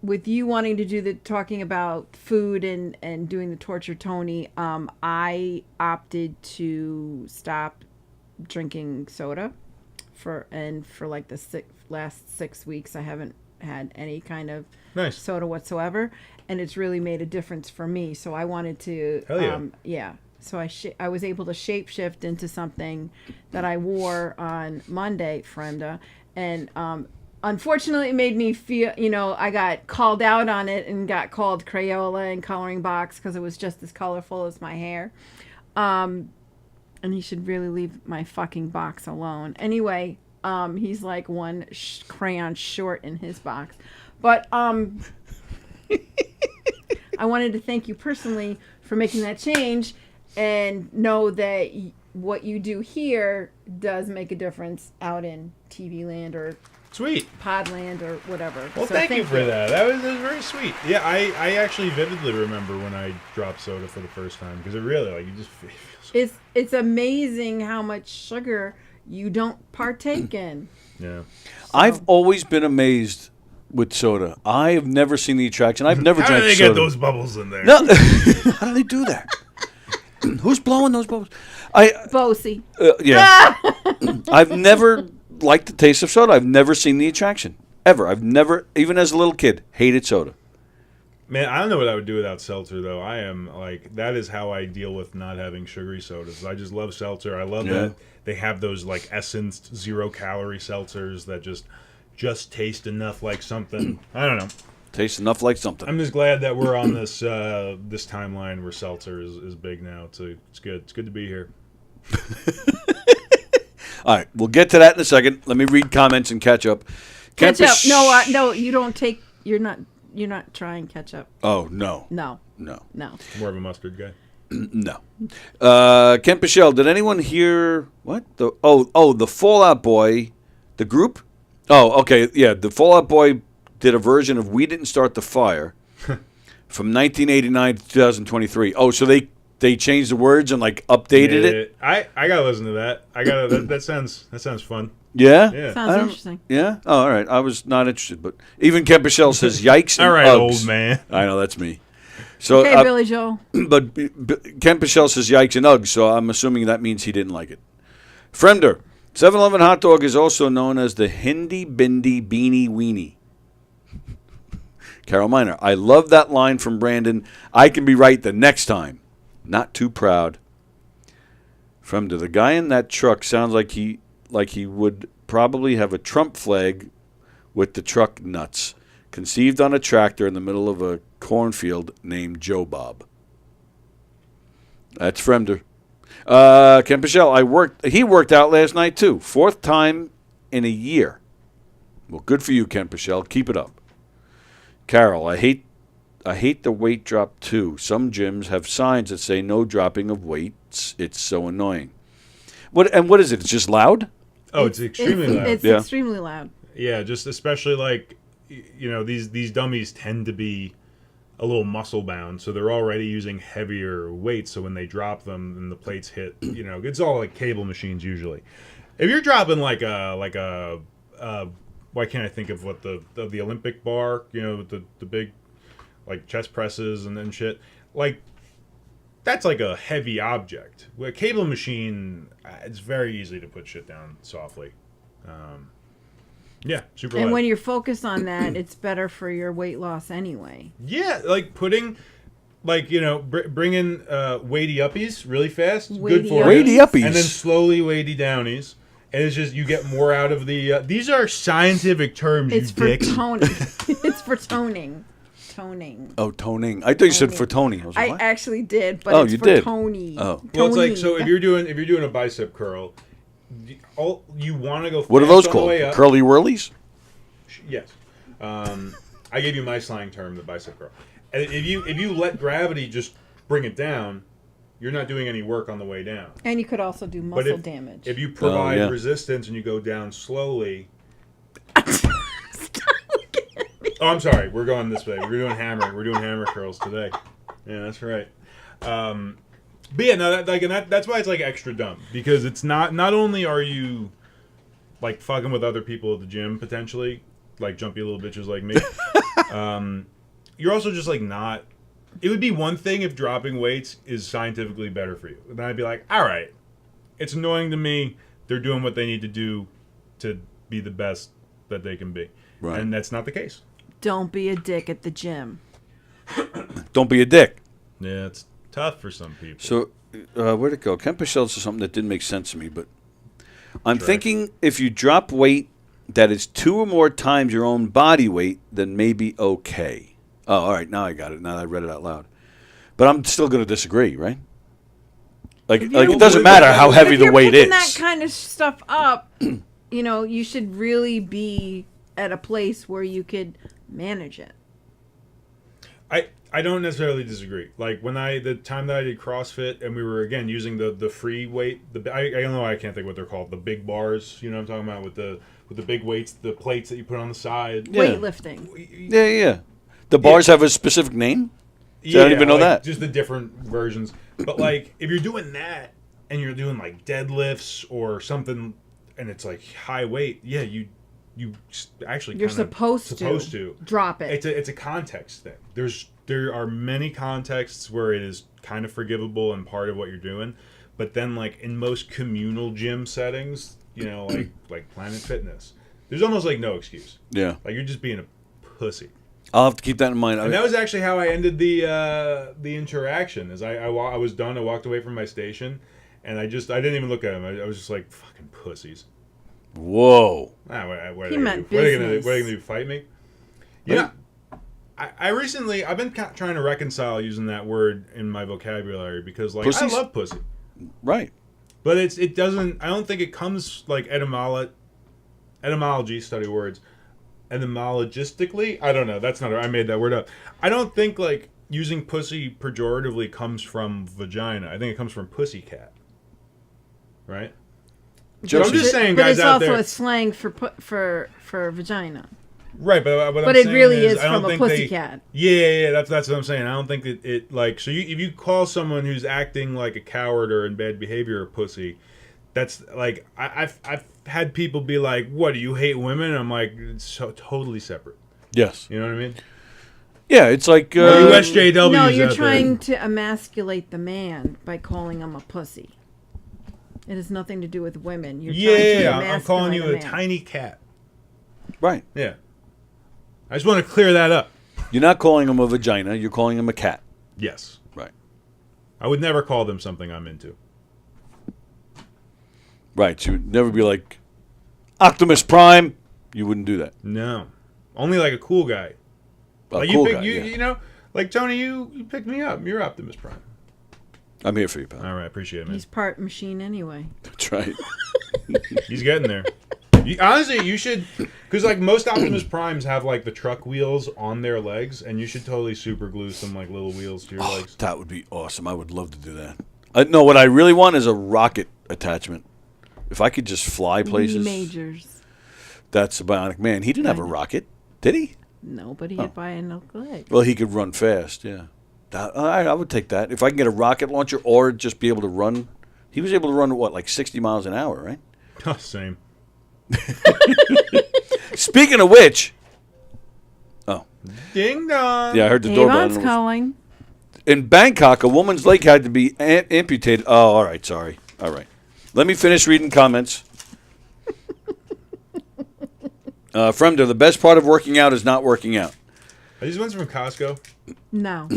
with you wanting to do the talking about food and doing the Torture Tony, I opted to stop drinking soda. For like the last 6 weeks, I haven't had any kind of Nice. soda whatsoever, and it's really made a difference for me. So I wanted to, Hell yeah. So I was able to shapeshift into something that I wore on Monday, Fremda, and unfortunately, it made me feel, I got called out on it and got called Crayola and coloring box because it was just as colorful as my hair. And he should really leave my fucking box alone. Anyway, he's like one crayon short in his box. But I wanted to thank you personally for making that change and know that what you do here does make a difference out in TV land or Sweet. Podland or whatever. Well, So thank you for that. That was very sweet. Yeah, I actually vividly remember when I dropped soda for the first time because it really, like, you just feel so It's amazing how much sugar you don't partake in. Yeah. I've always been amazed with soda. I have never seen the attraction. I've never How drank do they soda. get those bubbles in there? No, how do they do that? Who's blowing those bubbles? Bosie. Yeah. I've never liked the taste of soda. I've never seen the attraction ever. I've never, even as a little kid, hated soda. Man, I don't know what I would do without seltzer, though. I am, like, that is how I deal with not having sugary sodas. I just love seltzer. I love that they have those, like, essenced, zero-calorie seltzers that just taste enough like something. I don't know. Tastes enough like something. I'm just glad that we're on this this timeline where seltzer is big now. It's good. It's good to be here. All right, we'll get to that in a second. Let me read comments and catch up. Ketchup. No, you don't take. You're not trying ketchup. Oh, no. No. No. No. More of a mustard guy. No. Kent Pichelle, did anyone hear what? The Fall Out Boy, the group? Oh, okay. Yeah, the Fall Out Boy did a version of We Didn't Start the Fire from 1989 to 2023. Oh, so they changed the words and like updated it? I gotta listen to that. That sounds fun. Yeah? Yeah. Sounds interesting. Yeah? Oh, all right. I was not interested, but even Kent Pichelle says yikes and All right, Uggs. old man. I know, that's me. So, Okay, Billy Joel. But Kent Pichelle says yikes and Uggs, so I'm assuming that means he didn't like it. Fremder, 7-Eleven hot dog is also known as the Hindi Bindi Beanie Weenie. Carol Miner, I love that line from Brandon. I can be right the next time. Not too proud. Fremder, the guy in that truck sounds like he would probably have a Trump flag with the truck nuts. Conceived on a tractor in the middle of a cornfield named Joe Bob. That's Fremder. Ken Pichelle, he worked out last night too. 4th time in a year. Well, good for you, Ken Pichelle. Keep it up. Carol, I hate the weight drop too. Some gyms have signs that say no dropping of weights. It's so annoying. What is it? It's just loud? Oh, it's extremely loud. It's Yeah. extremely loud. Yeah, just especially like, you know, these dummies tend to be a little muscle bound, so they're already using heavier weights. So when they drop them and the plates hit, you know, it's all like cable machines usually. If you're dropping like a why can't I think of what the Olympic bar, you know, the big like chest presses and then shit, like that's like a heavy object. With a cable machine, it's very easy to put shit down softly. Yeah, super And light. when you're focused on that, it's better for your weight loss anyway. Yeah, like putting, like, you know, bring in weighty uppies really fast. Weighty good for Weighty you. uppies. And then slowly weighty downies. And it's just, you get more out of the... these are scientific terms, It's you for dicks. toning. It's for toning. Toning. Oh, toning. I thought you said for Tony. I was like, I what? actually did, but Oh, it's you for did? Tony. Oh. Well, it's like, Tony. so if you're doing a bicep curl, you want to go fast What are those on called? the way up. Curly whirlies? Yes. I gave you my slang term, the bicep curl. And if you let gravity just bring it down, you're not doing any work on the way down. And you could also do But muscle damage. if you provide yeah. resistance and you go down slowly... Oh, I'm sorry. We're going this way. We're doing hammer curls today. Yeah, that's right. But yeah, no, that's why it's like extra dumb, because it's not only are you like fucking with other people at the gym potentially, like jumpy little bitches like me. You're also just like not. It would be one thing if dropping weights is scientifically better for you. Then I'd be like, all right, it's annoying to me. They're doing what they need to do to be the best that they can be. Right. And that's not the case. Don't be a dick at the gym. Don't be a dick. Yeah, it's tough for some people. So, where'd it go? Ken Pichelle said something that didn't make sense to me, but I'm thinking if you drop weight that is 2 or more times your own body weight, then maybe okay. Oh, all right. Now I got it. Now that I read it out loud. But I'm still going to disagree, right? Like it doesn't matter how heavy the weight is. If you're picking that kind of stuff up, you know, you should really be at a place where you could manage it. I don't necessarily disagree. Like the time that I did CrossFit and we were again using the free weight, I don't know, I can't think what they're called, the big bars. You know what I'm talking about with with the big weights, the plates that you put on the side. Yeah. Weightlifting. Yeah. The bars have a specific name? See, I didn't even know that. Just the different versions. But like, if you're doing that and you're doing like deadlifts or something, and it's like high weight, yeah, you actually You're supposed to drop it. It's a context thing. There are many contexts where it is kind of forgivable and part of what you're doing, but then like in most communal gym settings, you know, like Planet Fitness, there's almost like no excuse. Yeah. Like you're just being a pussy. I'll have to keep that in mind. And that was actually how I ended the interaction. Is I was done. I walked away from my station, and I didn't even look at him. I was just like, fucking pussies. Whoa. He meant what are they business. going to do? Fight me? Yeah. I recently I've been trying to reconcile using that word in my vocabulary because like Pussies? I love pussy, Right. but it doesn't. I don't think it comes like etymology, study words. Etymologistically, I don't know. That's not. I made that word up. I don't think like using pussy pejoratively comes from vagina. I think it comes from pussycat. Right. So I'm just saying, guys out there. But it's also a slang for vagina. Right, but what But I'm it saying really is, is I don't from a think pussycat. Yeah, that's what I'm saying. I don't think that it like so. If you call someone who's acting like a coward or in bad behavior a pussy, that's like I've had people be like, "What do you hate women?" And I'm like, it's so totally separate. Yes. You know what I mean? Yeah, it's like... Are you SJWs No, you're out trying there? to emasculate the man by calling him a pussy. It has nothing to do with women. You're trying to Yeah, I'm calling emasculate you a man. tiny cat. Right. Yeah. I just want to clear that up. You're not calling him a vagina. You're calling him a cat. Yes. Right. I would never call them something I'm into. Right. So you'd never be like, Optimus Prime. You wouldn't do that. No. Only like a cool guy. A Like cool you, guy, yeah. you know, like Tony, you picked me up. You're Optimus Prime. I'm here for you, pal. All right, appreciate it, man. He's part machine anyway. That's right. He's getting there. Honestly, you should, because like most Optimus Primes have like the truck wheels on their legs, and you should totally super glue some like little wheels to your legs. That would be awesome. I would love to do that. No, what I really want is a rocket attachment. If I could just fly places. Majors. That's a bionic man. He didn't have a rocket, did he? No, but he had bionic legs. Well, he could run fast, yeah. I would take that. If I can get a rocket launcher or just be able to run. He was able to run, what, like 60 miles an hour, right? Oh, same. Speaking of which. Oh. Ding dong. Yeah, I heard the doorbell. Avon's calling. In Bangkok, a woman's leg had to be amputated. Oh, all right, sorry. All right. Let me finish reading comments. Fremder, the best part of working out is not working out. Are these ones from Costco? No.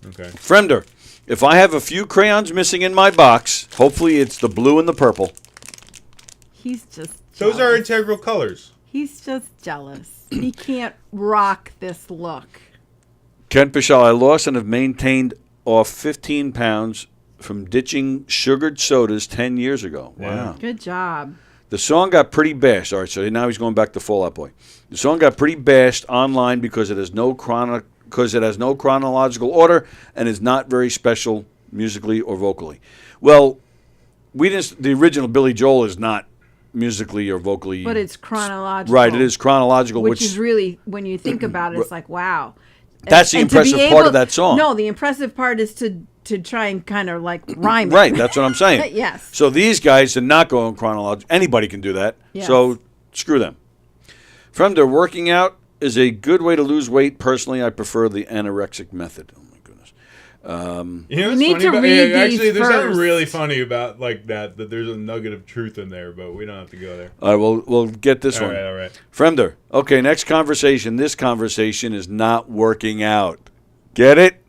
Okay. Fremder, if I have a few crayons missing in my box, hopefully it's the blue and the purple. He's just Those jealous. are integral colors. He's just jealous. He can't rock this look. Ken Pichal, I lost and have maintained off 15 pounds from ditching sugared sodas 10 years ago. Wow. Good job. The song got pretty bashed. All right, so now he's going back to Fall Out Boy. The song got pretty bashed online because it has no chronological order and is not very special musically or vocally. Well, the original Billy Joel is not musically or vocally. But it's chronological. Right, it is chronological. Which is really, when you think about it, it's like, wow. That's the impressive part of that song. No, the impressive part is to try and kind of like rhyme it. Right, that's what I'm saying. Yes. So these guys are not going chronological. Anybody can do that. Yes. So screw them. From their working out is a good way to lose weight. Personally, I prefer the anorexic method. Oh my goodness. You know what's need funny to about, read yeah, these actually, there's something first. really funny about like that there's a nugget of truth in there, but we don't have to go there. All right, we'll get this one. All right. Fremder. Okay, next conversation. This conversation is not working out. Get it?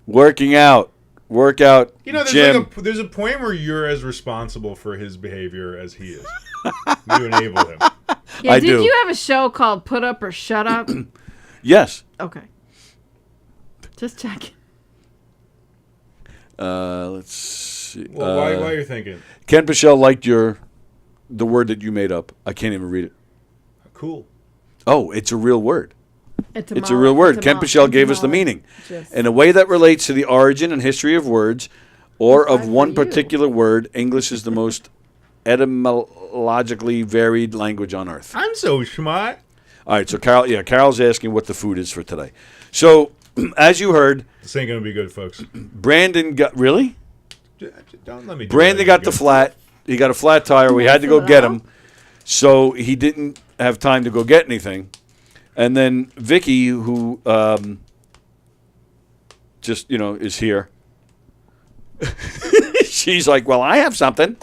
Working out. Workout. You know, gym. there's a point where you're as responsible for his behavior as he is. You enable him. Yeah, I did do. you have a show called Put Up or Shut Up? Yes. Okay. Just checking. Let's see. Well, why are you thinking? Ken Pichel liked the word that you made up. I can't even read it. Cool. Oh, it's a real word. It's a real word. Ken Pichel gave us the meaning. In a way that relates to the origin and history of words or of Good one for you. particular word, English is the most etymologically varied language on earth. I'm so smart. All right, so Carol's asking what the food is for today. So, as you heard, This ain't gonna be good, folks. Brandon got really. Don't let me. Brandon got the flat. He got a flat tire. We had to go get him, so he didn't have time to go get anything. And then Vikki, who just is here. She's like, "Well, I have something."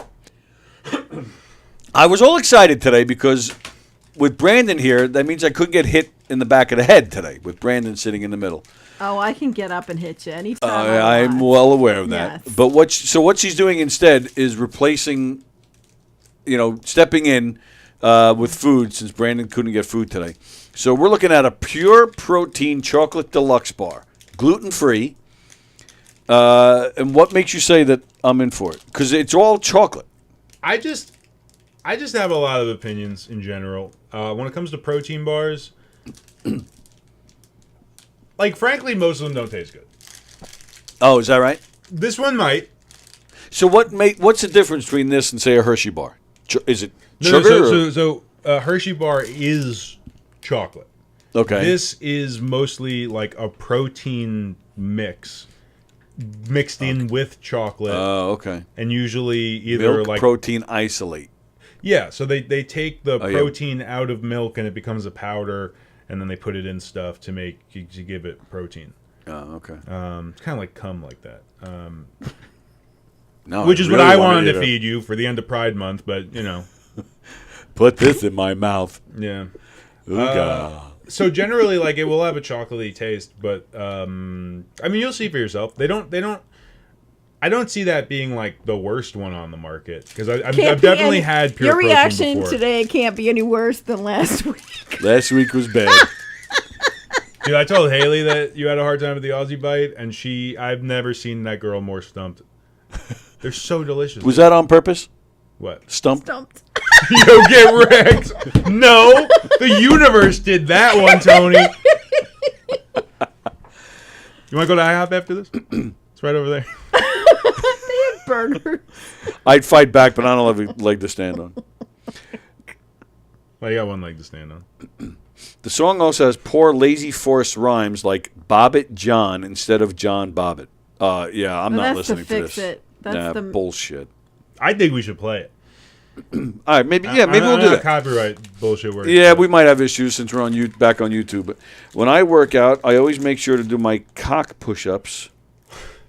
I was all excited today because with Brandon here, that means I couldn't get hit in the back of the head today with Brandon sitting in the middle. Oh, I can get up and hit you anytime. I'm well aware of that. Yes. But what she's doing instead is replacing, stepping in with food since Brandon couldn't get food today. So we're looking at a pure protein chocolate deluxe bar, gluten-free. And what makes you say that I'm in for it? Because it's all chocolate. I just have a lot of opinions in general. When it comes to protein bars, like frankly, most of them don't taste good. Oh, is that right? This one might. So what's the difference between this and say a Hershey bar? Is it No, sugar? so Hershey bar is chocolate. Okay. This is mostly like a protein mix mixed in with chocolate. Oh, okay. And usually either Milk like protein isolate. Yeah, so they take the yeah. protein out of milk and it becomes a powder, and then they put it in stuff to give it protein. Oh, okay. It's kind of like cum like that. No, Which is really what I wanted to feed you for the end of Pride Month, but Put this in my mouth. yeah. Ooga. So generally, like it will have a chocolatey taste, but I mean, you'll see for yourself. They don't. I don't see that being like the worst one on the market because I've definitely had pure Your protein reaction before. today can't be any worse than last week. Last week was bad. Dude, I told Haley that you had a hard time with the Aussie Bite, and I've never seen that girl more stumped. They're so delicious. Was that on purpose? What? Stumped? Stumped. Yo, get wrecked. No, the universe did that one, Tony. You want to go to IHOP after this? It's right over there. They have burgers. I'd fight back, but I don't have a leg to stand on. Well, you got one leg to stand on. The song also has poor, lazy, forced rhymes like Bobbit John instead of John Bobbit. Yeah, I'm not That's to listening to fix this. it. That's Nah, the bullshit. I think we should play it. All right, maybe we'll do I know that. Copyright bullshit works. Yeah, we might have issues since we're back on YouTube. But when I work out, I always make sure to do my cock push-ups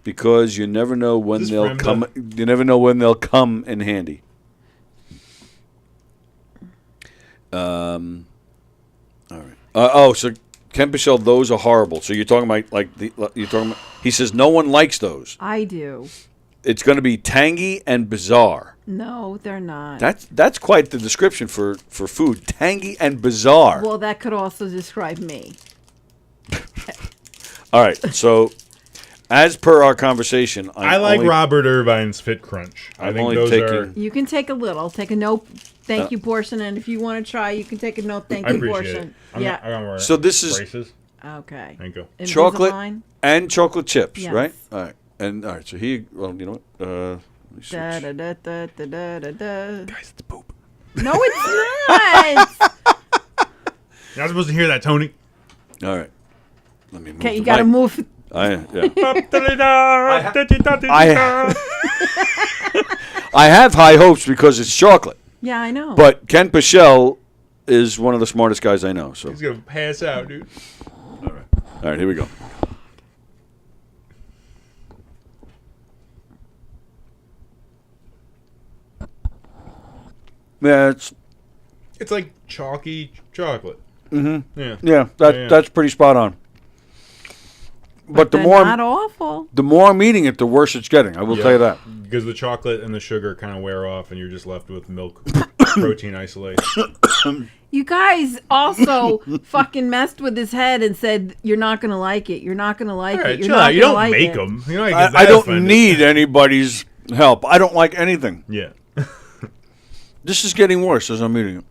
because you never know when they'll come. You never know when they'll come in handy. All right. So Ken Pichelle, those are horrible. So you're talking about he says no one likes those. I do. It's going to be tangy and bizarre. No, they're not. That's quite the description for food. Tangy and bizarre. Well, that could also describe me. All right. So, as per our conversation, I like Robert Irvine's Fit Crunch. I think those are. You can take a little. Take a no thank you portion, and if you want to try, you can take a no thank I you appreciate portion. it. Yeah. I'm gonna wear So this is braces. Okay. Thank you. chocolate Invisalign? and chocolate chips, Yes. right? All right. And all right. So you know what? Let me switch. Da, da, da, da, da, da, da, da. Guys, it's poop. No, it's not. You're not supposed to hear that, Tony. All right. Let me move. Okay, you the got to mic. move. I have high hopes because it's chocolate. Yeah, I know. But Ken Pichelle is one of the smartest guys I know. So He's gonna pass out, dude. all right, here we go. Yeah, It's like chalky chocolate. yeah, that's pretty spot on. But the they're more not awful. I'm eating it, the worse it's getting. I will tell you that. Because the chocolate and the sugar kind of wear off, and you're just left with milk protein isolate. You guys also fucking messed with his head and said you're not gonna like it. You're not gonna like All right, it. You're chill not out. You gonna don't like make it. them. You know, I don't need anybody's help. I don't like anything. Yeah. This is getting worse as I'm eating it.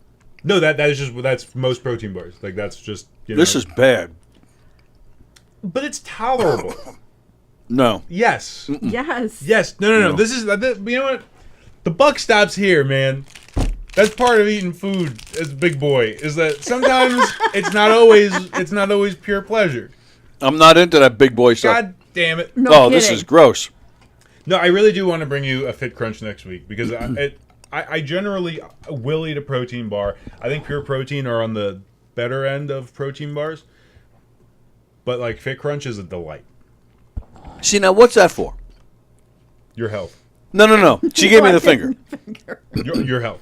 No, that's most protein bars. Like that's just This is bad. But it's tolerable. No. Yes. Yes. Yes. No. No. This is. You know what? The buck stops here, man. That's part of eating food as a big boy. Is that sometimes it's not always pure pleasure. I'm not into that big boy stuff. God damn it! No This kidding. is gross. No, I really do want to bring you a Fit Crunch next week because I generally will eat a protein bar. I think Pure Protein are on the better end of protein bars, but like Fit Crunch is a delight. See, now what's that for? Your health, No. She gave me the finger. your health.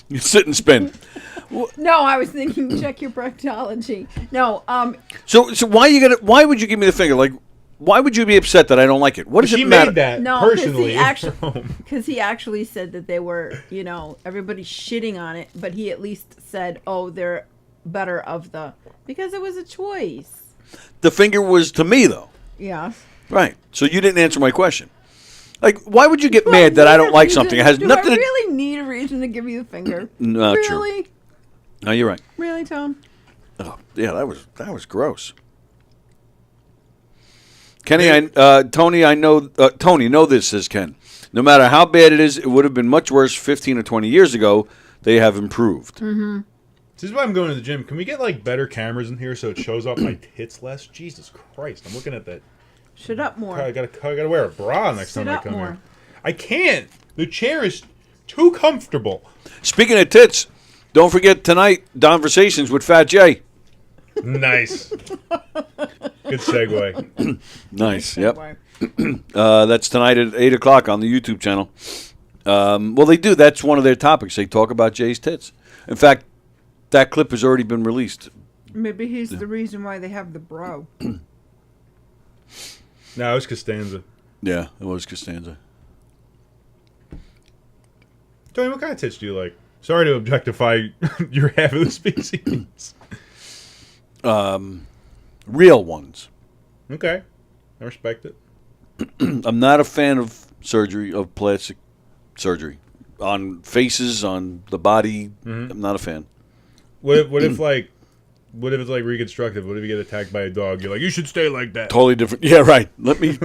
You sit and spin. No, I was thinking check your proctology. No, So why would you give me the finger? Like, why would you be upset that I don't like it? What does She it matter? made that no, personally. because he actually said that they were, everybody's shitting on it, but he at least said, oh, they're better of the, because it was a choice. The finger was to me, though. Yeah. Right. So you didn't answer my question. Like, why would you get mad that I don't like something? It has Do nothing I to... really need a reason to give you the finger? Not true. Really? No, you're right. Really, Tom? Oh, yeah, that was gross. Kenny, Tony, I know. Tony, know this, says Ken. No matter how bad it is, it would have been much worse 15 or 20 years ago. They have improved. Mm-hmm. This is why I'm going to the gym. Can we get like better cameras in here so it shows off my tits less? Jesus Christ, I'm looking at that. Shut up more. I gotta wear a bra next Sit time I up come more. here. I can't. The chair is too comfortable. Speaking of tits, don't forget tonight, Conversations with Fat Jay. Nice. Good segue. Nice, yep. That's tonight at 8 o'clock on the YouTube channel. Well, they do. That's one of their topics. They talk about Jay's tits. In fact, that clip has already been released. Maybe he's the reason why they have the bro. No, it was Costanza. Yeah, it was Costanza. Tony, what kind of tits do you like? Sorry to objectify your half of the species. Real ones. Okay. I respect it. I'm not a fan of surgery, of plastic surgery. On faces, on the body, I'm not a fan. What if it's like reconstructive? What if you get attacked by a dog? You're like, you should stay like that. Totally different. Yeah, right. Let me...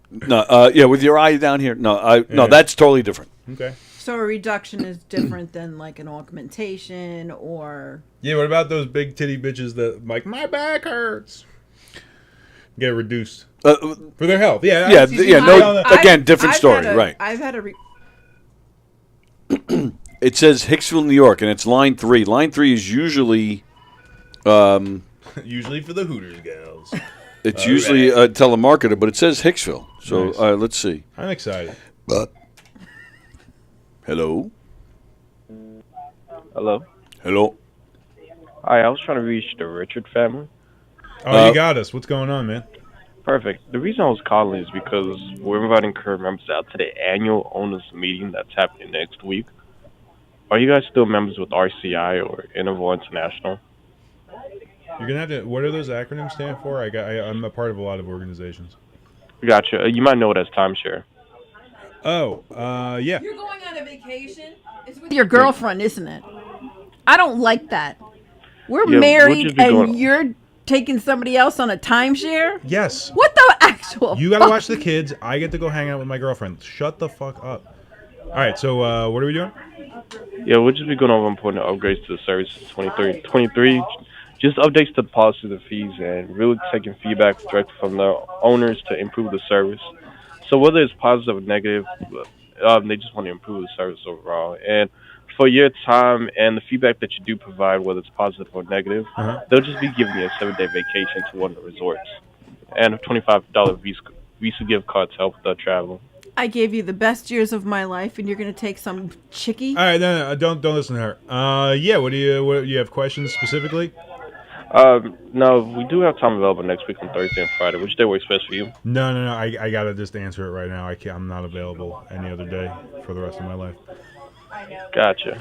No, yeah, with your eye down here. No, no, that's totally different. Okay. So a reduction is different than like an augmentation or... Yeah, what about those big titty bitches that like, my back hurts? Get reduced. For their health. Yeah. Again, different story, right. I've had a... It says Hicksville, New York, and it's line 3. Line 3 is usually... usually for the Hooters gals. It's usually a telemarketer, but it says Hicksville. So Nice. Let's see. I'm excited. Hello? Hello. Hello? Hi, I was trying to reach the Richard family. Oh, you got us. What's going on, man? Perfect. The reason I was calling is because we're inviting current members out to the annual owners meeting that's happening next week. Are you guys still members with RCI or Interval International? You're gonna have to. What do those acronyms stand for? I'm a part of a lot of organizations. Gotcha. You might know it as timeshare. Oh, yeah. You're going on a vacation? It's with your girlfriend, isn't it? I don't like that. We're Yeah, we'll married just be and going- you're taking somebody else on a timeshare? Yes. What the actual You gotta fuck? watch the kids. I get to go hang out with my girlfriend. Shut the fuck up. All right. So, what are we doing? Yeah, we'll just be going over important upgrades to the service 23. Just updates to the policies and fees and really taking feedback directly from the owners to improve the service. So whether it's positive or negative, they just want to improve the service overall. And for your time and the feedback that you do provide, whether it's positive or negative, they'll just be giving you a 7-day vacation to one of the resorts. And a $25 Visa gift card to help with the travel. I gave you the best years of my life and you're going to take some chickie? All right. No, don't listen to her. Yeah. What do you have questions specifically? No, we do have time available next week on Thursday and Friday. Which day works best for you? No. I gotta just answer it right now. I'm not available any other day for the rest of my life. Gotcha.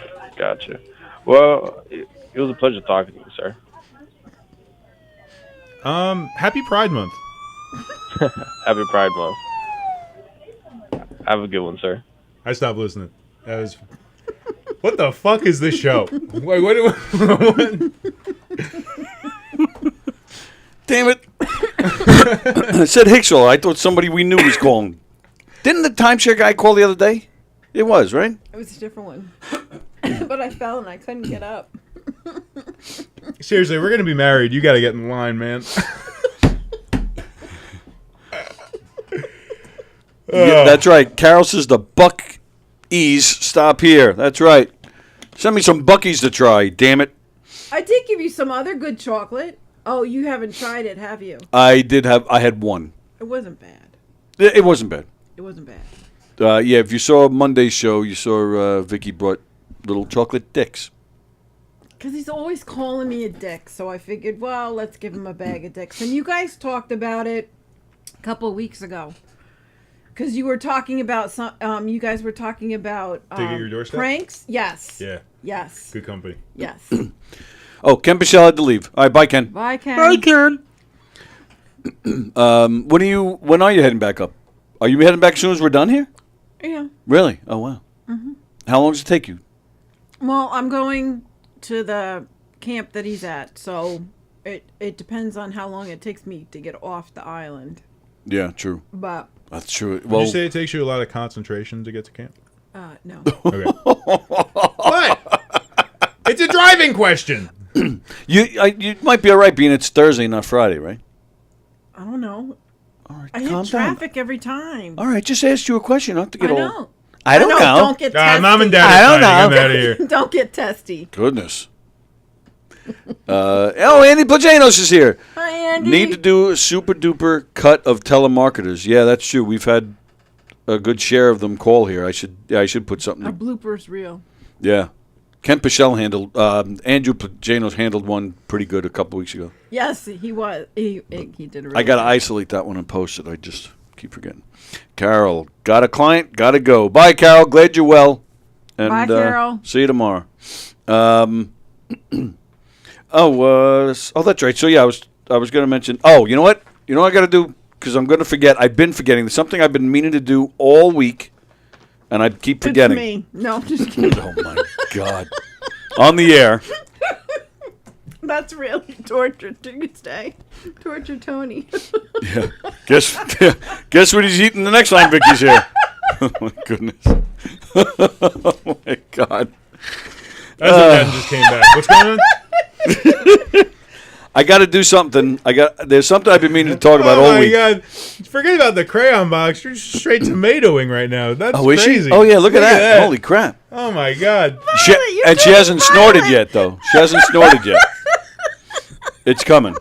Well, it was a pleasure talking to you, sir. Happy Pride Month. Happy Pride Month. Have a good one, sir. I stopped listening. That was. What the fuck is this show? Wait, what? Damn it. It said Hicksville. I thought somebody we knew was calling. Didn't the timeshare guy call the other day? It was, right? It was a different one. But I fell and I couldn't get up. Seriously, we're gonna be married. You got to get in line, man. Yeah, that's right. Carol says the Buc-ee's stop here. That's right. Send me some Buc-ee's to try, damn it. I did give you some other good chocolate. Oh, you haven't tried it, have you? I had one. It wasn't bad. It wasn't bad. It wasn't bad. Yeah, if you saw Monday's show, you saw Vikki brought little chocolate dicks. Because he's always calling me a dick, so I figured, well, let's give him a bag of dicks. And you guys talked about it a couple of weeks ago. Because you were talking about you guys were talking about Dig at your doorstep? Pranks. Yes. Yeah. Yes. Good company. Yes. Oh, Ken Pichelle had to leave. All right, bye, Ken. Bye, Ken. Ken. When are you heading back up? Are you heading back as soon as we're done here? Yeah. Really? Oh, wow. Mm-hmm. How long does it take you? Well, I'm going to the camp that he's at, so it depends on how long it takes me to get off the island. Yeah, true. But That's true. Would Well, you say it takes you a lot of concentration to get to camp? no. Okay. What? It's a driving question. you might be all right being it's Thursday, not Friday, right? I don't know. All right, I calm hit traffic every time. down. All right, just asked you a question. Not to get I all. know. I don't know. Don't get testy. Mom and Dad I are don't fighting. know. I'm out of here. Don't get testy. Goodness. Andy Plajanos is here. Hi, Andy. Need to do a super duper cut of telemarketers. Yeah, that's true. We've had a good share of them call here. I should put something. A blooper's reel. Yeah. Ken Pichelle handled, Andrew Plajanos handled one pretty good a couple weeks ago. Yes, he was. He did really I got to good. isolate that one and post it. I just keep forgetting. Carol, got a client, got to go. Bye, Carol. Glad you're well. And, Bye, Carol. See you tomorrow. That's right. So, yeah, I was going to mention. Oh, you know what? You know what I got to do? Because I'm going to forget. I've been forgetting. There's something I've been meaning to do all week, and I keep forgetting. It's me. No, I'm just kidding. Oh, my God. On the air. That's really torture Tuesday. Torture Tony. Yeah. Guess what he's eating the next time Vicky's here. Oh, my goodness. Oh, my God. That's what just came back. What's going on? I got to do something. There's something I've been meaning to talk about all week. Oh, my God. Forget about the crayon box. You're straight tomatoing right now. That's Is crazy. she? Oh, yeah, look at that. Holy crap. Oh, my God. And she hasn't snorted yet, though. She hasn't snorted yet. It's coming.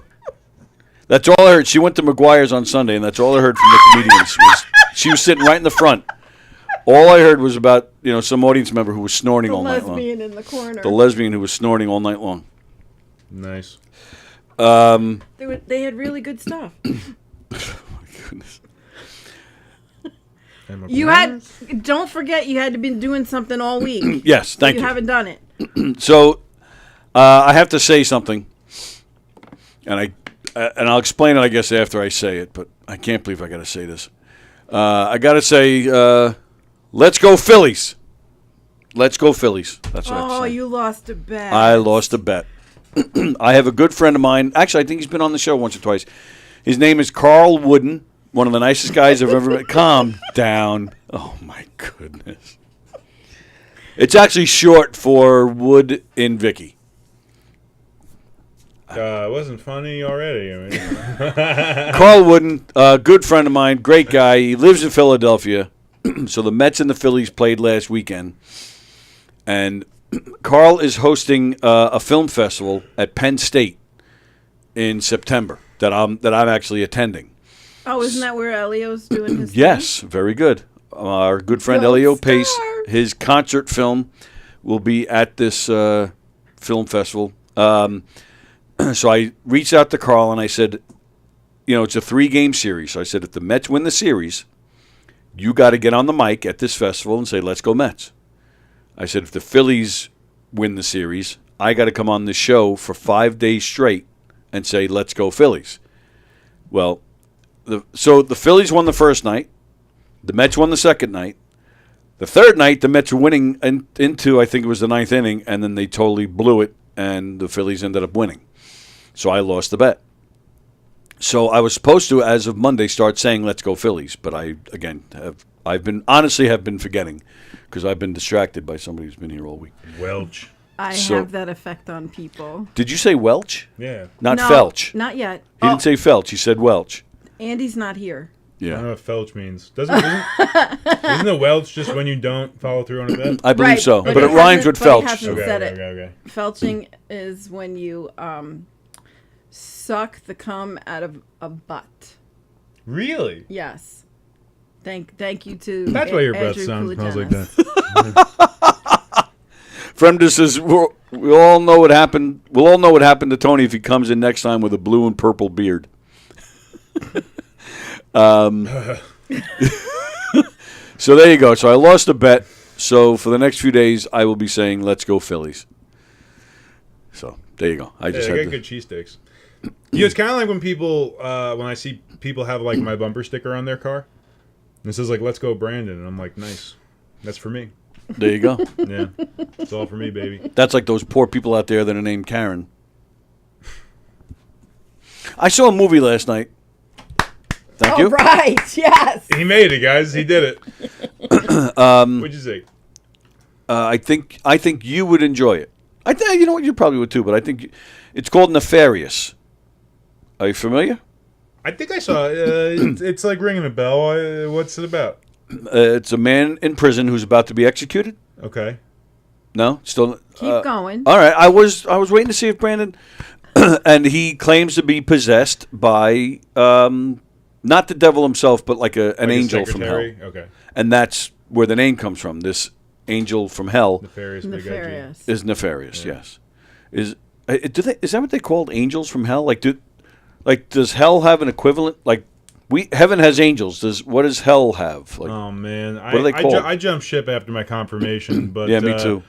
That's all I heard. She went to McGuire's on Sunday, and that's all I heard from the comedians. She was sitting right in the front. All I heard was about some audience member who was snorting The all night long. lesbian in the corner. The lesbian who was snorting all night long. Nice. They had really good stuff. Oh, my goodness. Don't forget, you had to be doing something all week. Yes, thank you. You haven't done it. So, I have to say something, and I'll explain it, I guess, after I say it. But I can't believe I got to say this. I got to say, let's go Phillies. Let's go Phillies. That's what I have to Oh, say. you lost a bet. I lost a bet. I have a good friend of mine. Actually, I think he's been on the show once or twice. His name is Carl Wooden, one of the nicest guys I've ever met. Calm down. Oh, my goodness. It's actually short for Wood in Vikki. It wasn't funny already. I mean. Carl Wooden, good friend of mine, great guy. He lives in Philadelphia. So the Mets and the Phillies played last weekend. And Carl is hosting a film festival at Penn State in September that I'm actually attending. Oh, isn't that where Elio's doing his Yes, very good. Our good friend Gold Elio Pace, star. his concert film will be at this film festival. So I reached out to Carl and I said, it's a 3-game series. So I said, if the Mets win the series, you got to get on the mic at this festival and say, let's go Mets. I said, if the Phillies win the series, I got to come on the show for 5 days straight and say, let's go Phillies. Well, so the Phillies won the first night. The Mets won the second night. The third night, the Mets were winning into, I think it was the 9th inning, and then they totally blew it, and the Phillies ended up winning. So I lost the bet. So I was supposed to, as of Monday, start saying "Let's go Phillies," but I've been forgetting because I've been distracted by somebody who's been here all week. Welch. I So- have that effect on people. Did you say Welch? Yeah. Not No, Felch. Not yet. He didn't say Felch. He said Welch. Andy's not here. I don't know Yeah, what felch means. Isn't the welch just when you don't follow through on a bet? I believe Right, so, but but he it rhymes hasn't- with but he Felch. hasn't so- said it. Okay. Felching is when you suck the cum out of a butt. Really? Yes. Thank you to That's why your breath Andrew smells like Koulianis. that. Fremda says we'll all know what happened. We'll all know what happened to Tony if he comes in next time with a blue and purple beard. So there you go. So I lost a bet. So for the next few days, I will be saying, "Let's go Phillies." So there you go. I Yeah, just they had got to. good cheesesteaks. It's kind of like when people, when I see people have like my bumper sticker on their car, and it says like "Let's go Brandon," and I'm like, nice, that's for me. There you go. Yeah, it's all for me, baby. That's like those poor people out there that are named Karen. I saw a movie last night. Thank you. All right. Yes. He made it, guys. He did it. What'd you say? I think you would enjoy it. I think you know what, you probably would too. But I think it's called Nefarious. Are you familiar? I think I saw it. It's like ringing a bell. What's it about? It's a man in prison who's about to be executed. Okay. No, still. Keep going. All right, I was waiting to see if Brandon, and he claims to be possessed by not the devil himself, but like an Like a angel from hell, secretary? Okay. and that's where the name comes from. This angel from hell Nefarious. Big IG. Nefarious. is nefarious. Yes, is that what they called angels from hell? Does hell have an equivalent? Like heaven has angels. What does hell have? Like, Oh man, What are they called? I jumped ship after my confirmation, but yeah, me too.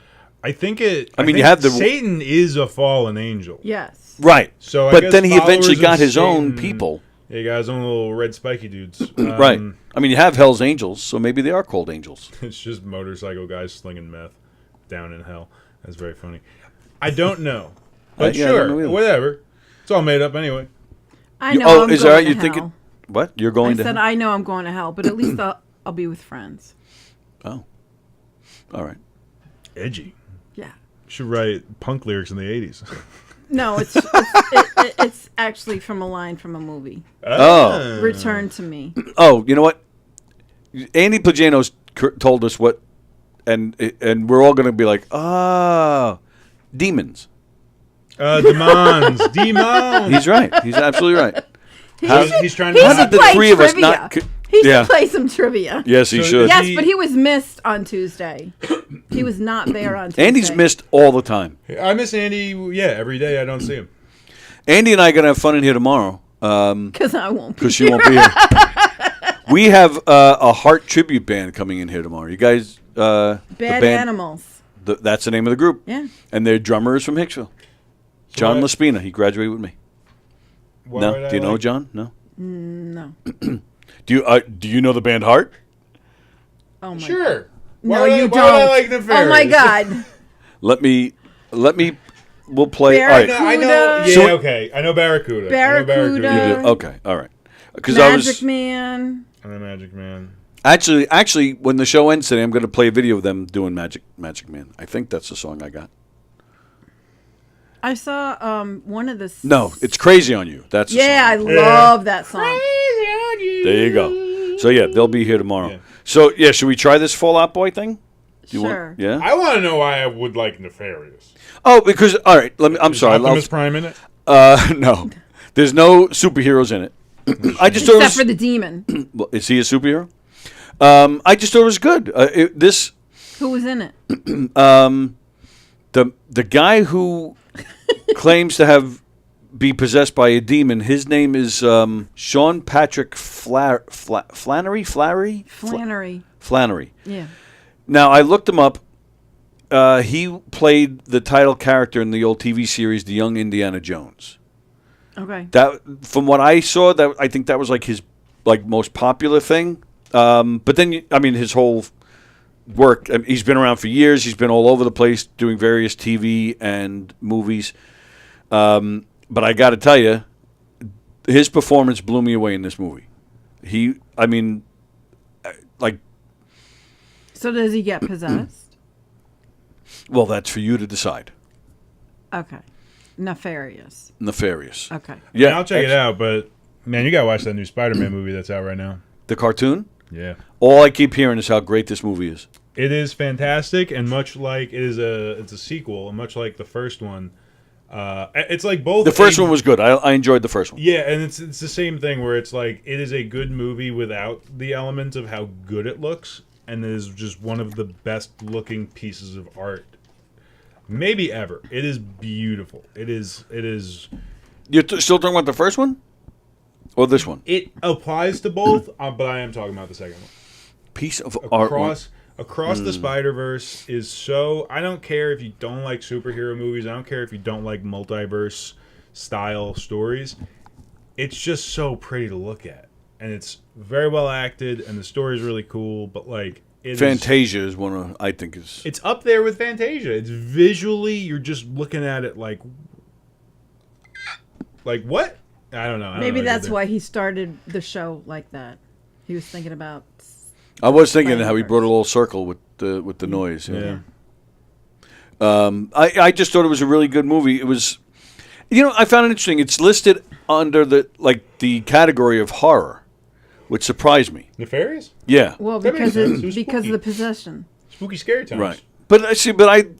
I think it. I mean, think you have the- Satan is a fallen angel. Yes. Right. So, I but guess then he eventually followers got of his own Satan- people. Yeah, he got his own little red spiky dudes. Right. I mean, you have hell's angels, so maybe they are called angels. It's just motorcycle guys slinging meth down in hell. That's very funny. I don't know, but yeah, I don't know sure, either. whatever. It's all made up anyway. I know. I'm is going that right? to You hell. thinking what? You're I going to said hell? I know I'm going to hell, but at least I'll be with friends. Oh. All right. Edgy. Yeah. Should write punk lyrics in the '80s. No, it's actually from a line from a movie. Oh. Return to Me. Oh, you know what? Andy Plagano's told us what, and we're all going to be like, demons. Demons. Demons. He's right. He's absolutely right. He's trying to. He How should did the play three of us trivia. not? He Yeah. should play some trivia. Yes, he So should. Yeah. Yes, but he was missed on Tuesday. He was not there on Tuesday. Andy's missed all the time. I miss Andy. Yeah, every day I don't see him. Andy and I are going to have fun in here tomorrow. because I won't. Because she won't be here. We have a Heart tribute band coming in here tomorrow. You guys, Bad band, Animals. That's the name of the group. Yeah. And their drummer is from Hicksville. John what- Laspina. He graduated with me. Why No, would I do you know like- John? No. No. Do you know the band Heart? Oh my. Sure. No, Why would you I, don't. Why would I like Nefarious? Oh my God. Let me. We'll play. All right. I know. Barracuda. Yeah, So- okay. I know Barracuda. Barracuda. You do? Okay. All right. Because Magic Man. I know Magic Man. Actually, when the show ends today, I'm going to play a video of them doing Magic Man. I think that's the song I got. I saw one of the. No, it's Crazy on You. That's the Yeah, I song. love that song. There you go. So yeah, they'll be here tomorrow. Yeah. So yeah, should we try this Fall Out Boy thing? Do you Sure. Want, yeah. I want to know why I would like Nefarious. Oh, because all right. I'm Is sorry. Optimus Prime in it? No, there's no superheroes in it. I just thought it Except was, for the demon. well, is he a superhero? I just thought it was good. This Who was in it? the guy who claims to be possessed by a demon. His name is Sean Patrick Flannery. Flannery. Yeah. Now I looked him up. He played the title character in the old TV series, The Young Indiana Jones. Okay. That, from what I saw, that I think that was like his most popular thing. But then, I mean, his whole work. He's been around for years. He's been all over the place doing various TV and movies. But I got to tell you, his performance blew me away in this movie. Like, So does he get possessed? well, that's for you to decide. Okay. Nefarious. Yeah, Okay. Yeah, I'll check it out, but man, you gotta watch that new Spider-Man movie that's out right now. The cartoon. Yeah, All I keep hearing is how great this movie is. it is fantastic, and much like it's a sequel, and much like the first one, it's like both. The first one was good. I enjoyed the first one. Yeah, and it's the same thing where it's like it is a good movie without the element of how good it looks, and it is just one of the best looking pieces of art maybe ever. It is beautiful. It is. You're still talking about the first one, or this one? It applies to both, but I am talking about the second one. Piece of art. Across the Spider-Verse is so... I don't care if you don't like superhero movies. I don't care if you don't like multiverse style stories. It's just so pretty to look at. And it's very well acted, and the story is really cool, but like... Fantasia is one of, I think is... It's up there with Fantasia. It's visually, you're just looking at it like what? I don't know. Maybe that's why he started the show like that. He was thinking about... I was thinking how he brought a little circle with the noise. Yeah. I just thought it was a really good movie. It was, I found it interesting. It's listed under the category of horror, which surprised me. Nefarious? Yeah. Well, That makes because sense. It was because of spooky. the possession. Spooky scary times. Right. But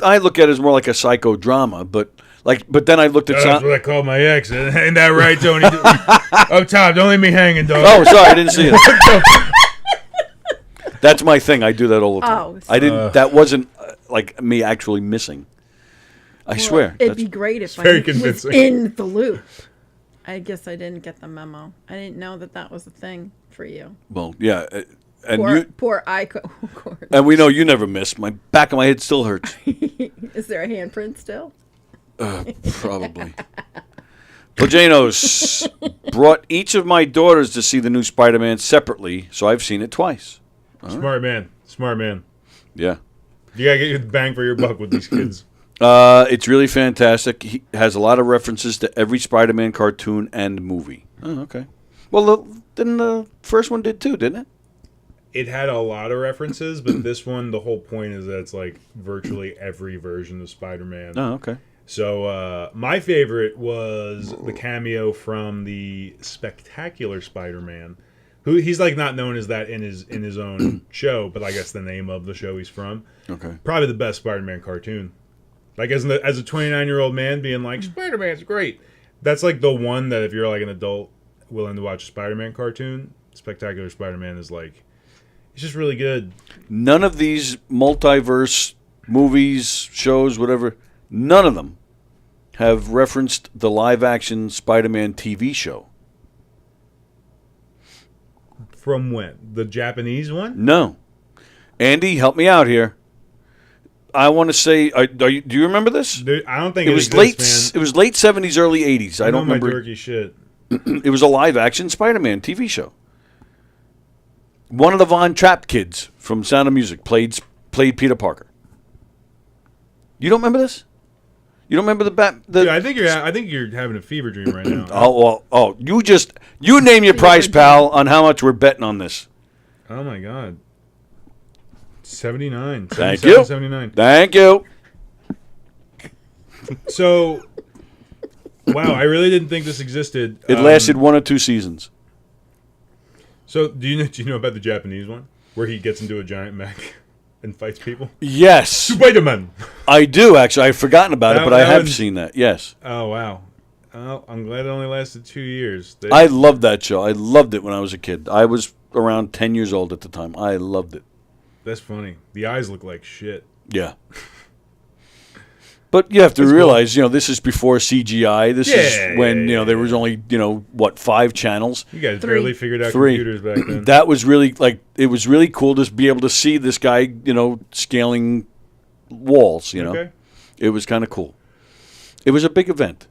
I look at it as more like a psychodrama. But then I looked at That's what I called my ex. Ain't that right, Tony? Up top, don't leave me hanging, dog. Oh, sorry, I didn't see it. That's my thing. I do that all the time. Oh, I didn't. That wasn't like me actually missing. I swear. It'd be great if I very was convincing. in the loop. I guess I didn't get the memo. I didn't know that was a thing for you. Well, yeah, and Poor eye cord. and we know you never miss. My back of my head still hurts. Is there a handprint still? Probably. Plajanos brought each of my daughters to see the new Spider-Man separately, so I've seen it twice. Smart man. Yeah. You gotta get your bang for your buck with these kids. It's really fantastic. He has a lot of references to every Spider-Man cartoon and movie. Oh, okay. Well, then the first one did too, didn't it? It had a lot of references, but this one, the whole point is that it's like virtually every version of Spider-Man. Oh, okay. So my favorite was the cameo from the Spectacular Spider-Man, who he's like not known as that in his own show, but I guess the name of the show he's from. Okay. Probably the best Spider-Man cartoon. Like as a 29-year-old man being like Spider-Man's great. That's like the one that if you're like an adult willing to watch a Spider-Man cartoon, Spectacular Spider-Man is like it's just really good. None of these multiverse movies, shows, whatever, none of them have referenced the live-action Spider-Man TV show. From when? The Japanese one? No. Andy, help me out here. I want to say, do you remember this? Dude, I don't think It was exists, late. It was late 70s, early 80s. man. I don't know remember. my dorky shit. It was a live-action Spider-Man TV show. One of the Von Trapp kids from Sound of Music played Peter Parker. You don't remember this? You don't remember Dude, I think you're having a fever dream right now. You name your price, pal, on how much we're betting on this. Oh my god. 79. Thank you. 79. Thank you. So, wow, I really didn't think this existed. It lasted 1 or 2 seasons. So, do you know about the Japanese one where he gets into a giant mech and fights people? Yes, Spider-Man. I do actually. I've forgotten about it, but I That have one- seen that. Yes, Oh wow. Oh, I'm glad it only lasted 2 years. I loved that show. I loved it when I was a kid. I was around 10 years old at the time. I loved it. That's funny. The eyes look like shit. Yeah. But you have to That's realize, this is before CGI. This Yeah, is when, yeah, there was only, 5 channels. You guys 3. barely figured out 3. computers back then. That was really, it was really cool to be able to see this guy, scaling walls, Okay. It was kind of cool. It was a big event.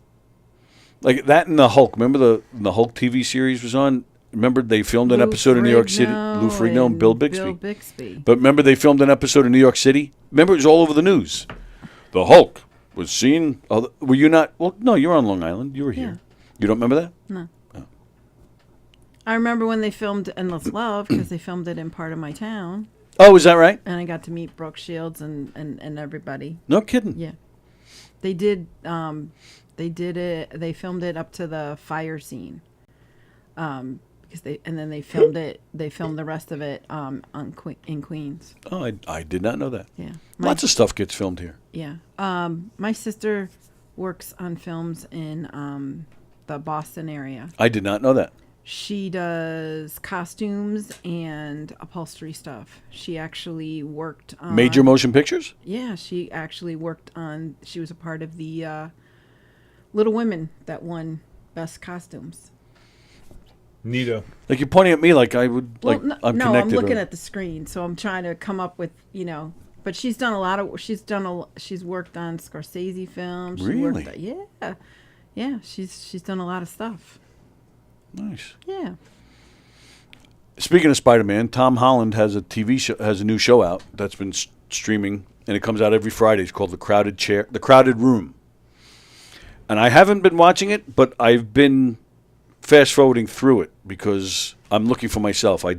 Like that and the Hulk. Remember the Hulk TV series was on? Remember they filmed an episode in New York City? Lou Ferrigno and Bill Bixby. But remember they filmed an episode in New York City? Remember it was all over the news. The Hulk was seen. Were you not? Well, no, you were on Long Island. You were here. Yeah. You don't remember that? No. Oh. I remember when they filmed Endless Love because they filmed it in part of my town, Oh, is that right? and I got to meet Brooke Shields and everybody. No kidding. Yeah, they did. They did it. They filmed it up to the fire scene. Because they filmed it. They filmed the rest of it in Queens. Oh, I did not know that. Yeah, Lots of stuff gets filmed here. Yeah. My sister works on films in the Boston area. I did not know that. She does costumes and upholstery stuff. She actually worked on... Major motion pictures? Yeah, she actually worked on... She was a part of the Little Women that won Best Costumes. Neato. Like you're pointing at me like I would... Well, like no, I'm no, connected. I'm looking at the screen, so I'm trying to come up with, But she's done a lot of... She's worked on Scorsese films. She Really? Yeah, she's done a lot of stuff. Nice. Yeah. Speaking of Spider-Man, Tom Holland has a TV show, has a new show out that's been streaming, and it comes out every Friday. It's called The Crowded Room. And I haven't been watching it, but I've been fast forwarding through it because I'm looking for myself. I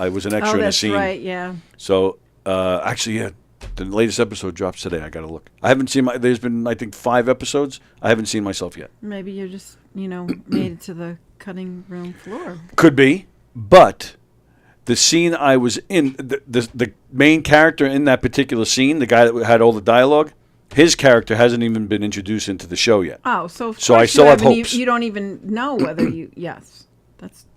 was an extra in a scene. Oh, that's right. Yeah. So actually, yeah, the latest episode drops today. I got to look. I haven't seen there's been I think 5 episodes. I haven't seen myself yet. Maybe you're just made it to the cutting room floor. Could be, but the scene I was in, the main character in that particular scene, the guy that had all the dialogue, his character hasn't even been introduced into the show yet. Oh, so I still have hopes. You don't even know whether you. Yes,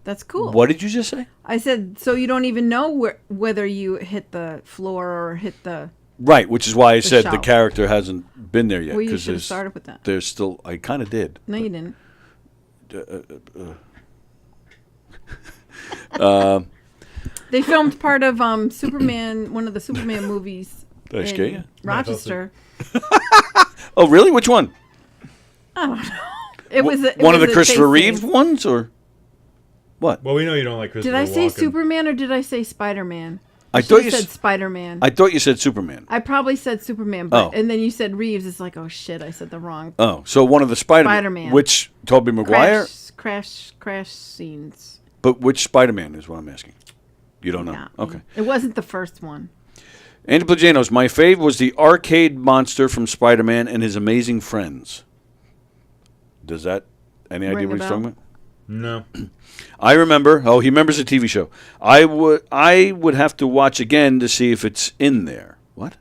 that's cool. What did you just say? I said so you don't even know whether you hit the floor or hit the. Right, which is why I said the shelf. character hasn't been there yet. Well, you should have started with that. There's still. I kind of did. No, you didn't. They filmed part of Superman, one of the Superman movies Did I scare you? Rochester. Oh, really? Which one? I don't know. It was one of the Christopher chase Reeve scene. ones, or what? Well, we know you don't like Christopher Did I say Walken. Superman or did I say Spider-Man? I should thought have you said Spider-Man. I thought you said Superman. I probably said Superman, but Oh. and then you said Reeves. It's like, oh shit, I said the wrong. Oh, so one of the Spider-Man. Which Tobey Maguire? Crash scenes. But which Spider-Man is what I'm asking. You don't know? Yeah. Okay. It wasn't the first one. Andy Plagianos, my fave was the arcade monster from Spider-Man and His Amazing Friends. Does that, any idea Ring what a he's talking bell? about? No. I remember. Oh, he remembers the TV show. I would have to watch again to see if it's in there. What?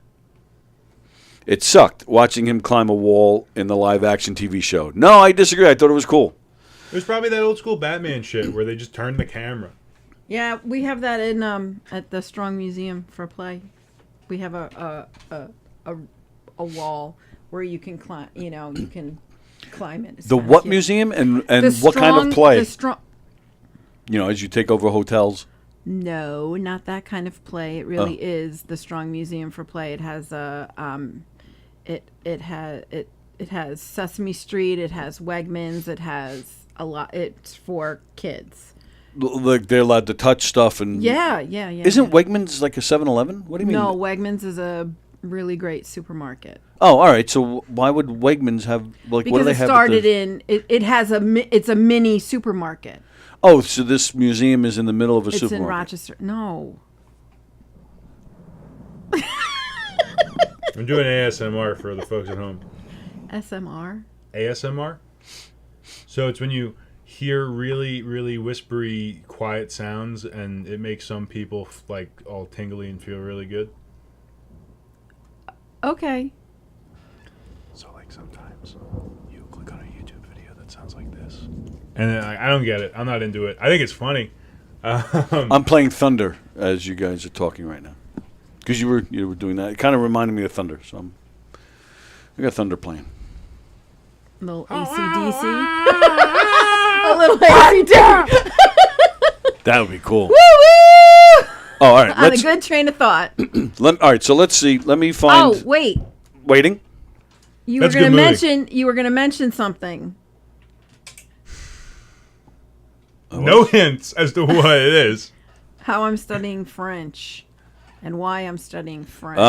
It sucked watching him climb a wall in the live-action TV show. No, I disagree. I thought it was cool. It was probably that old school Batman shit where they just turned the camera. Yeah, we have that in at the Strong Museum for play. We have a wall where you can climb. You can climb it. It's The kinda what cute. museum and The what kind of Strong- play? The strong. As you take over hotels. No, not that kind of play. It really is the Strong Museum for Play. It has a it has Sesame Street, it has Wegmans, it has a lot. It's for kids. Like they're allowed to touch stuff and Yeah. Isn't Wegmans like a 7-Eleven? What do you mean? No, Wegmans is a really great supermarket. Oh, all right. So why would Wegmans have like Because what do they it have? started in it's a mini supermarket. Oh, so this museum is in the middle of a It's supermarket. in Rochester. No. I'm doing ASMR for the folks at home. SMR. ASMR? So it's when you hear really, really whispery, quiet sounds, and it makes some people like all tingly and feel really good. Okay. So like sometimes you click on a YouTube video that sounds like this, and then I don't get it. I'm not into it. I think it's funny. I'm playing Thunder as you guys are talking right now, because you were doing that. It kind of reminded me of Thunder, so I got Thunder playing. A little AC/DC. A little AC/DC. That would be cool. Woo woo! Oh, all right. On a good train of thought. All right. So let's see. Let me find. Oh, wait. Waiting. You That's were a good gonna movie. You were gonna mention something. No hints as to what it is. How I'm studying French, and why I'm studying French. So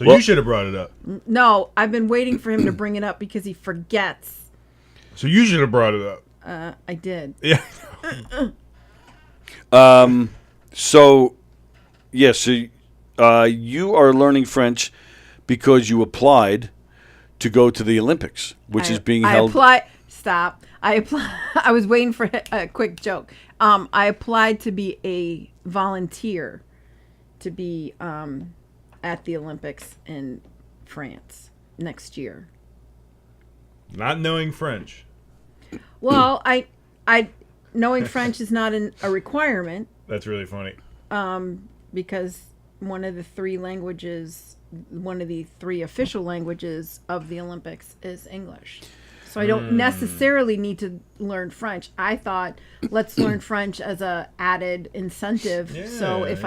Well- you should have brought it up. No, I've been waiting for him to bring it up because he forgets. So you should have brought it up. I did. Yeah. So, yes, you are learning French because you applied to go to the Olympics, which is being held. Stop. I was waiting for a quick joke. I applied to be a volunteer to be at the Olympics in France next year. Not knowing French. Well, I knowing French is not a requirement. That's really funny. Because one of the three official languages of the Olympics is English. So I don't necessarily need to learn French. I thought, let's learn French as a added incentive. Yeah, so if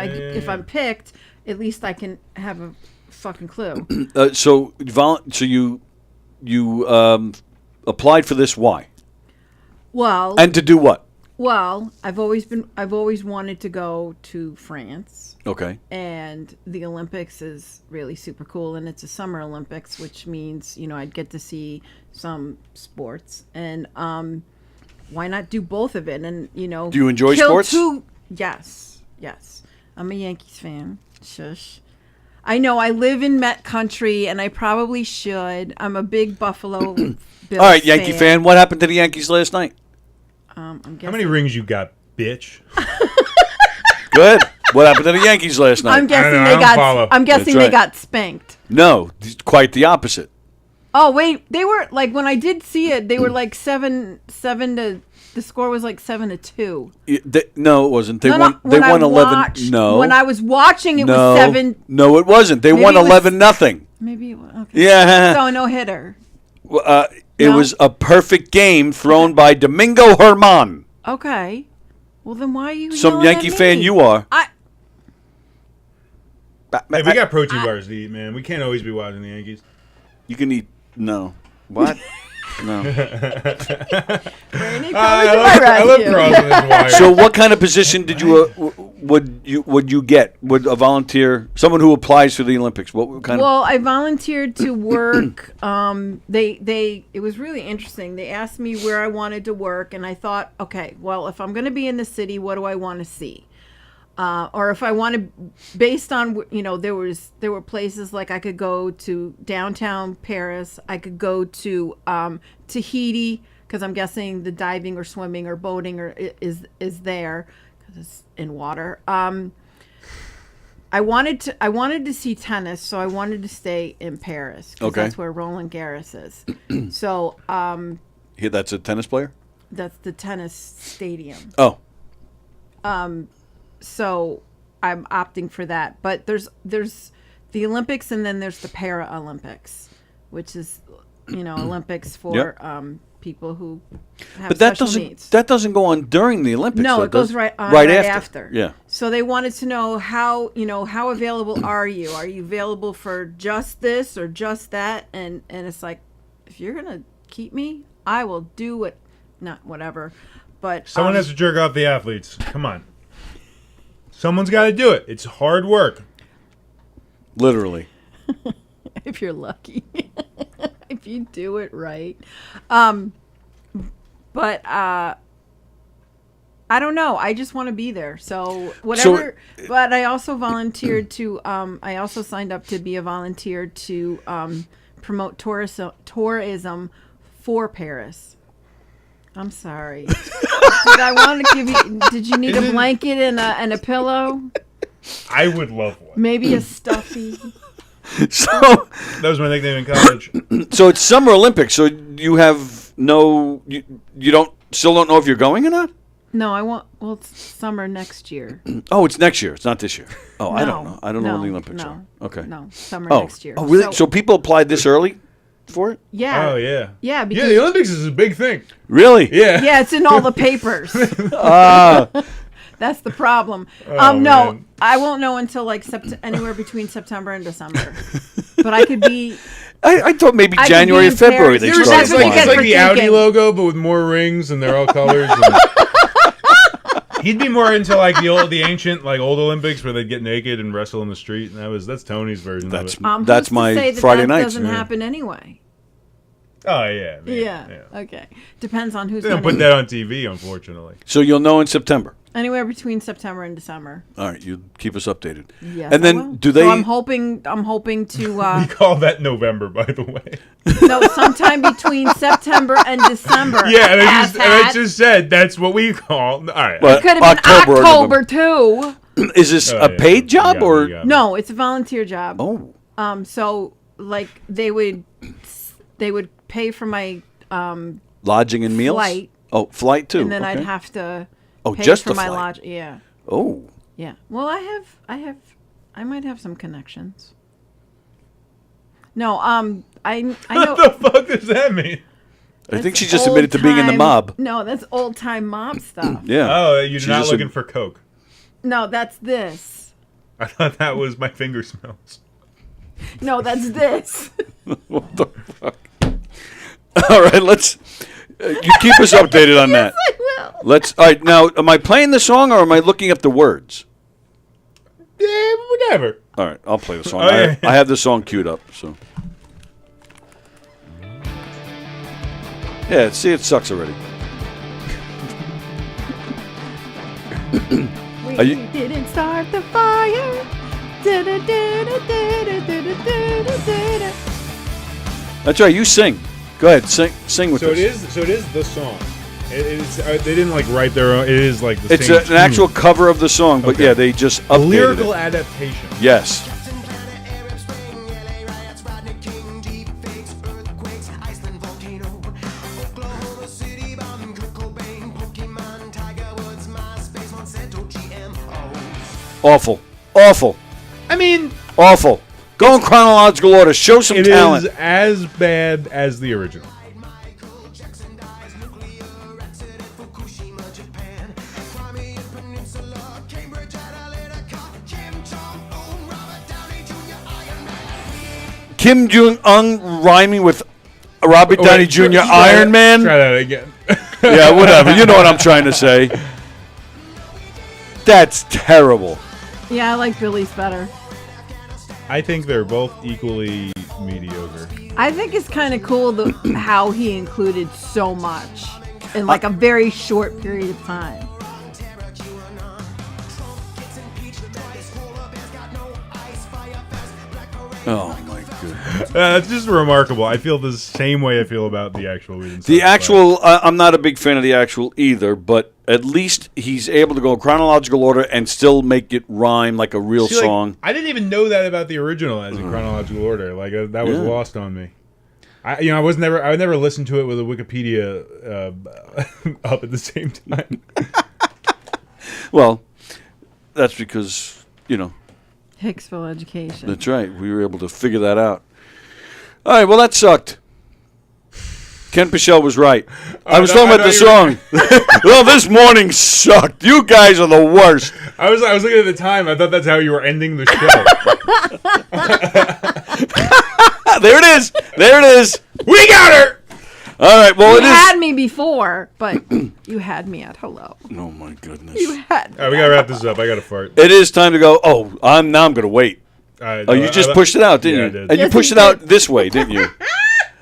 I'm picked, at least I can have a fucking clue. So you applied for this. Why? Well, And to do what? Well, I've always wanted to go to France. Okay. And the Olympics is really super cool, and it's a summer Olympics, which means, I'd get to see some sports. And why not do both of it? And, Do you enjoy sports? Yes. I'm a Yankees fan. Shush. I know I live in Met Country, and I probably should. I'm a big Buffalo Bills All right, Yankee fan. What happened to the Yankees last night? I'm guessing, How many rings you got, bitch? Good. What happened to the Yankees last night? I'm guessing I they don't got. follow. I'm guessing That's they right. got spanked. No, quite the opposite. Oh wait, they were like when I did see it, they were like 7 to. The score was like 7-2. No, it wasn't. They No, won. They when I won 11. watched- No. When I was watching, it no. was 7. No, it wasn't. They Maybe won it was- 11-0. Maybe it was, okay. Yeah. So no hitter. It No? was a perfect game thrown by Domingo Herman. Okay. Well then, why are you? Some yelling Yankee at fan me? you are. Hey, we got protein bars to eat, man. We can't always be watching the Yankees. You can eat. No. What? No. Randy, I love crossing this wire. So, what kind of position did you would you get? Would a volunteer, someone who applies for the Olympics, what kind of? Well, I volunteered to work. It was really interesting. They asked me where I wanted to work, and I thought, okay, well, if I'm going to be in the city, what do I want to see? Or if I want to, based on, there were places like I could go to downtown Paris. I could go to Tahiti, because I'm guessing the diving or swimming or boating is there because it's in water. I wanted to see tennis, so I wanted to stay in Paris. 'Cause Okay. that's where Roland Garros is. So Here, that's a tennis player. that's the tennis stadium. Oh, So I'm opting for that. But there's the Olympics, and then there's the Paralympics, which is Olympics for people who have but that special needs. doesn't go on during the Olympics. No, though, it goes does right on right after. Yeah. So they wanted to know how available are you? Are you available for just this or just that? And it's like, if you're gonna keep me, I will do it. Not whatever, but Someone has to jerk off the athletes. Come on. Someone's got to do it. It's hard work. Literally. if you're lucky, if you do it right. But I don't know. I just want to be there. So whatever. But I also volunteered to. I also signed up to be a volunteer to promote tourism for Paris. I'm sorry. Did I want to give you? Did you need a blanket and a pillow? I would love one. Maybe a stuffy. So That was my nickname in college. so it's Summer Olympics. So you have no. You still don't know if you're going or not. No, I want. Well, it's summer next year. Oh, it's next year. It's not this year. Oh, I don't No, know. I don't know when the no, Olympics no, are. Okay. No, summer Oh. next year. Oh, really? So people applied this early for it? yeah. Oh, yeah. Yeah, because Yeah, the Olympics is a big thing. Really? Yeah. yeah, it's in all the papers. That's the problem. Oh, No, man. I won't know until like anywhere between September and December. But I could be. I thought maybe I could January be or in February Paris. they That's started what you It's get flying. like for the Audi thinking. logo, but with more rings, and they're all colors. He'd be more into like the ancient old Olympics where they'd get naked and wrestle in the street, and that's Tony's version That's of it. I'm That's supposed to my say that Friday that nights. doesn't Yeah. happen anyway. Oh yeah. Man. Yeah. Okay. Depends on who's They don't going put that on TV, unfortunately. So you'll know in September. Anywhere between September and December. All right, you keep us updated. Yes. And I then will. do they? So I'm hoping to. We call that November, by the way. No, sometime between September and December. Yeah, and I just said that's what we call. All right. Well, It could have been October or October too. Is this Oh, a yeah. paid job You got me, or? you got me. No, it's a volunteer job. Oh, So like they would pay for my lodging and meals. flight. Oh, flight too. and then I'd okay. have to Oh, pay just for the my flight. lodge. Yeah. Oh, Yeah. Well, I might have some connections. No, I know. What the fuck does that mean? I think That's she just admitted to being in the old-time- mob. No, that's old time mob stuff. Yeah. Oh, you're She's not just looking for coke. No, that's this. I thought that was my finger smells. No, that's this. What the fuck? All right, let's. You keep us updated on that. I will. Let's. All right, now, am I playing the song or am I looking up the words? Yeah, whatever. All right, I'll play the song. Oh, yeah. I have the song queued up. So. Yeah, see, it sucks already. We Are you- didn't start the fire. That's right. You sing. Go ahead, sing with So us. it is the song. It's they didn't like write their own. It is like the It's same an tune. actual cover of the song, but Okay. yeah, they just A updated lyrical it. adaptation. Yes. Awful. Awful. I mean, Awful. Go in chronological order. Show some it talent. is as bad as the original. Kim Jong-un rhyming with Robert Oh, Downey wait, Jr. try Iron Man. Try that again. Yeah, whatever. You know what I'm trying to say. That's terrible. Yeah, I like Billy's better. I think they're both equally mediocre. I think it's kind of cool how he included so much in like a very short period of time. Oh my goodness. That's just remarkable. I feel the same way I feel about the actual. The actual, I'm not a big fan of the actual either, but at least he's able to go in chronological order and still make it rhyme like a real See, like, song. I didn't even know that about the original as in chronological order. Like that was Yeah. lost on me. I never listened to it with a Wikipedia up at the same time. Well, that's because, Hicksville education. that's right. We were able to figure that out. All right, well, that sucked. Ken Pichelle was right. I was talking about the song. Well, this morning sucked. You guys are the worst. I was looking at the time. I thought that's how you were ending the show. There it is. There it is. We got her. All right, well, You it is. had me before, but you had me at hello. Oh, my goodness. You had me. All right, we gotta wrap this up. I gotta fart. It is time to go. Oh, I'm going to wait. Oh, you just pushed it out, didn't Yeah, you? I did. And you Yes, pushed he it out did. this way, didn't you?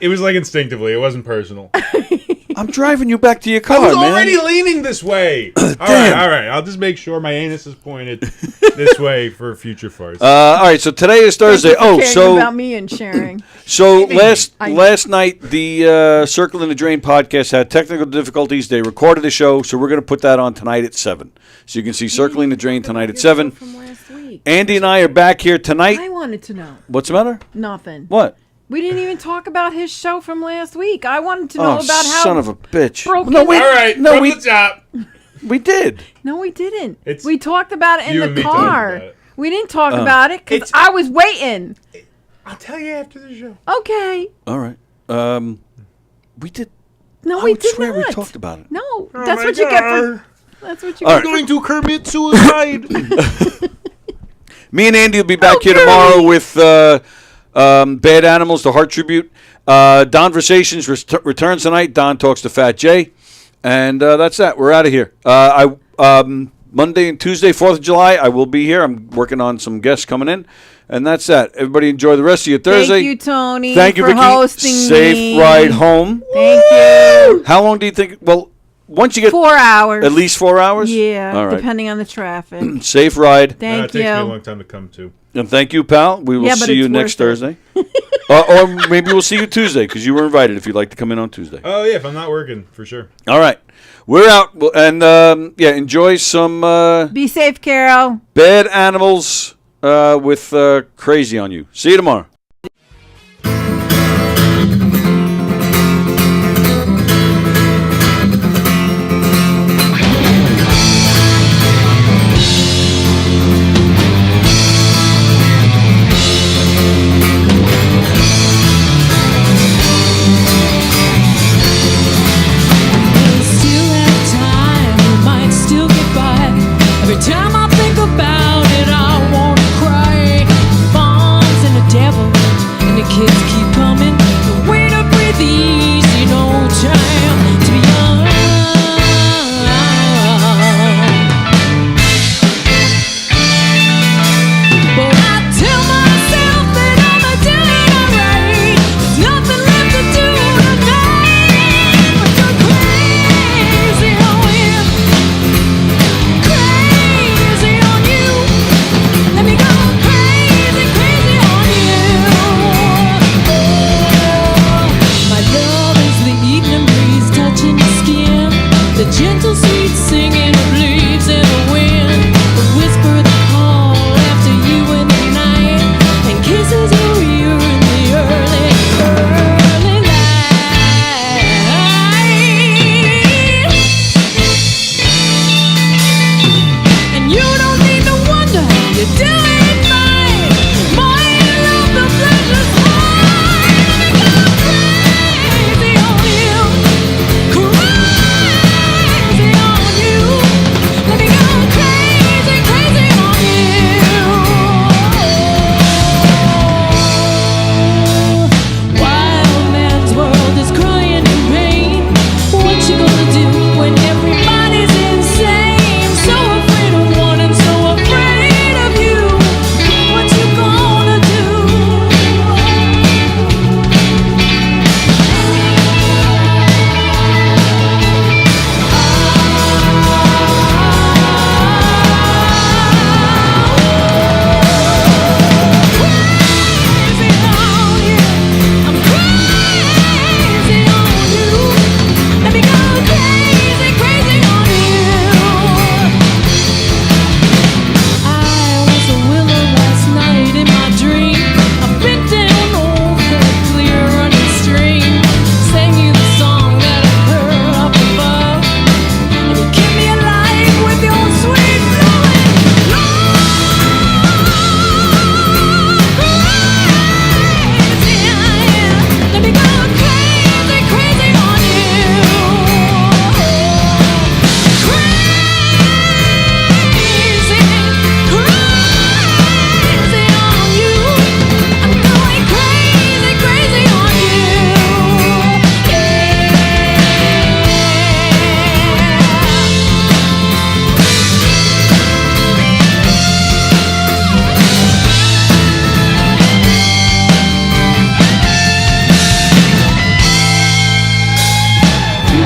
It was like instinctively. It wasn't personal. I'm driving you back to your I car, was man. already leaning this way. All right. I'll just make sure my anus is pointed this way for future farts. All right, so today is Thursday. Thank you for caring Oh, about me and sharing. so last I- night the Circle in the Drain podcast had technical difficulties. They recorded the show, so we're going to put that on tonight at 7. So you can see Circling the Drain tonight at 7. From last week. Andy and I are back here tonight. I wanted to know. What's the matter? Nothing. What? We didn't even talk about his show from last week. I wanted to know Oh, about how son of a bitch! broken- No, we All right, no, from we the top. we did. No, we didn't. It's- We talked about it in You the and me talking car. about it. We didn't talk about it because It's- I was waiting. I'll tell you after the show. Okay. All right. We did. No, I we would did swear not. we talked about it. No, that's what you get for. That's what you All get. right. Going to commit suicide. Me and Andy will be back here Okay. tomorrow with Bad Animals, the Heart Tribute. Don Versations returns tonight. Don talks to Fat Jay. And that's that. We're out of here. Monday and Tuesday, 4th of July, I will be here. I'm working on some guests coming in. And that's that. Everybody enjoy the rest of your Thursday. Thank you, Tony. Thank you, for Vikki. hosting Safe me. ride home. Thank you. How long do you think? Well, once you get 4 hours. at least 4 hours. Yeah, All right. depending on the traffic. Safe ride. Thank It takes me a you. long time to come to. And thank you, pal. We will Yeah, but see you it's next worth Thursday. Or maybe we'll see you Tuesday because you were invited if you'd like to come in on Tuesday. Oh yeah, if I'm not working, for sure. All right. We're out. And enjoy some Be safe, Carol. bad animals with Crazy on You. See you tomorrow. Still have time, we might still get by. Every time I think about it, I wanna cry. Bombs and the devil, and the kids keep coming. The way to breathe easy, no time to be young. But I tell myself that I'ma do it alright. There's nothing left to do tonight but go crazy on you, crazy on you. Let me go crazy, crazy on you. My love is the evening breeze touching your skin, the gentle sweet singing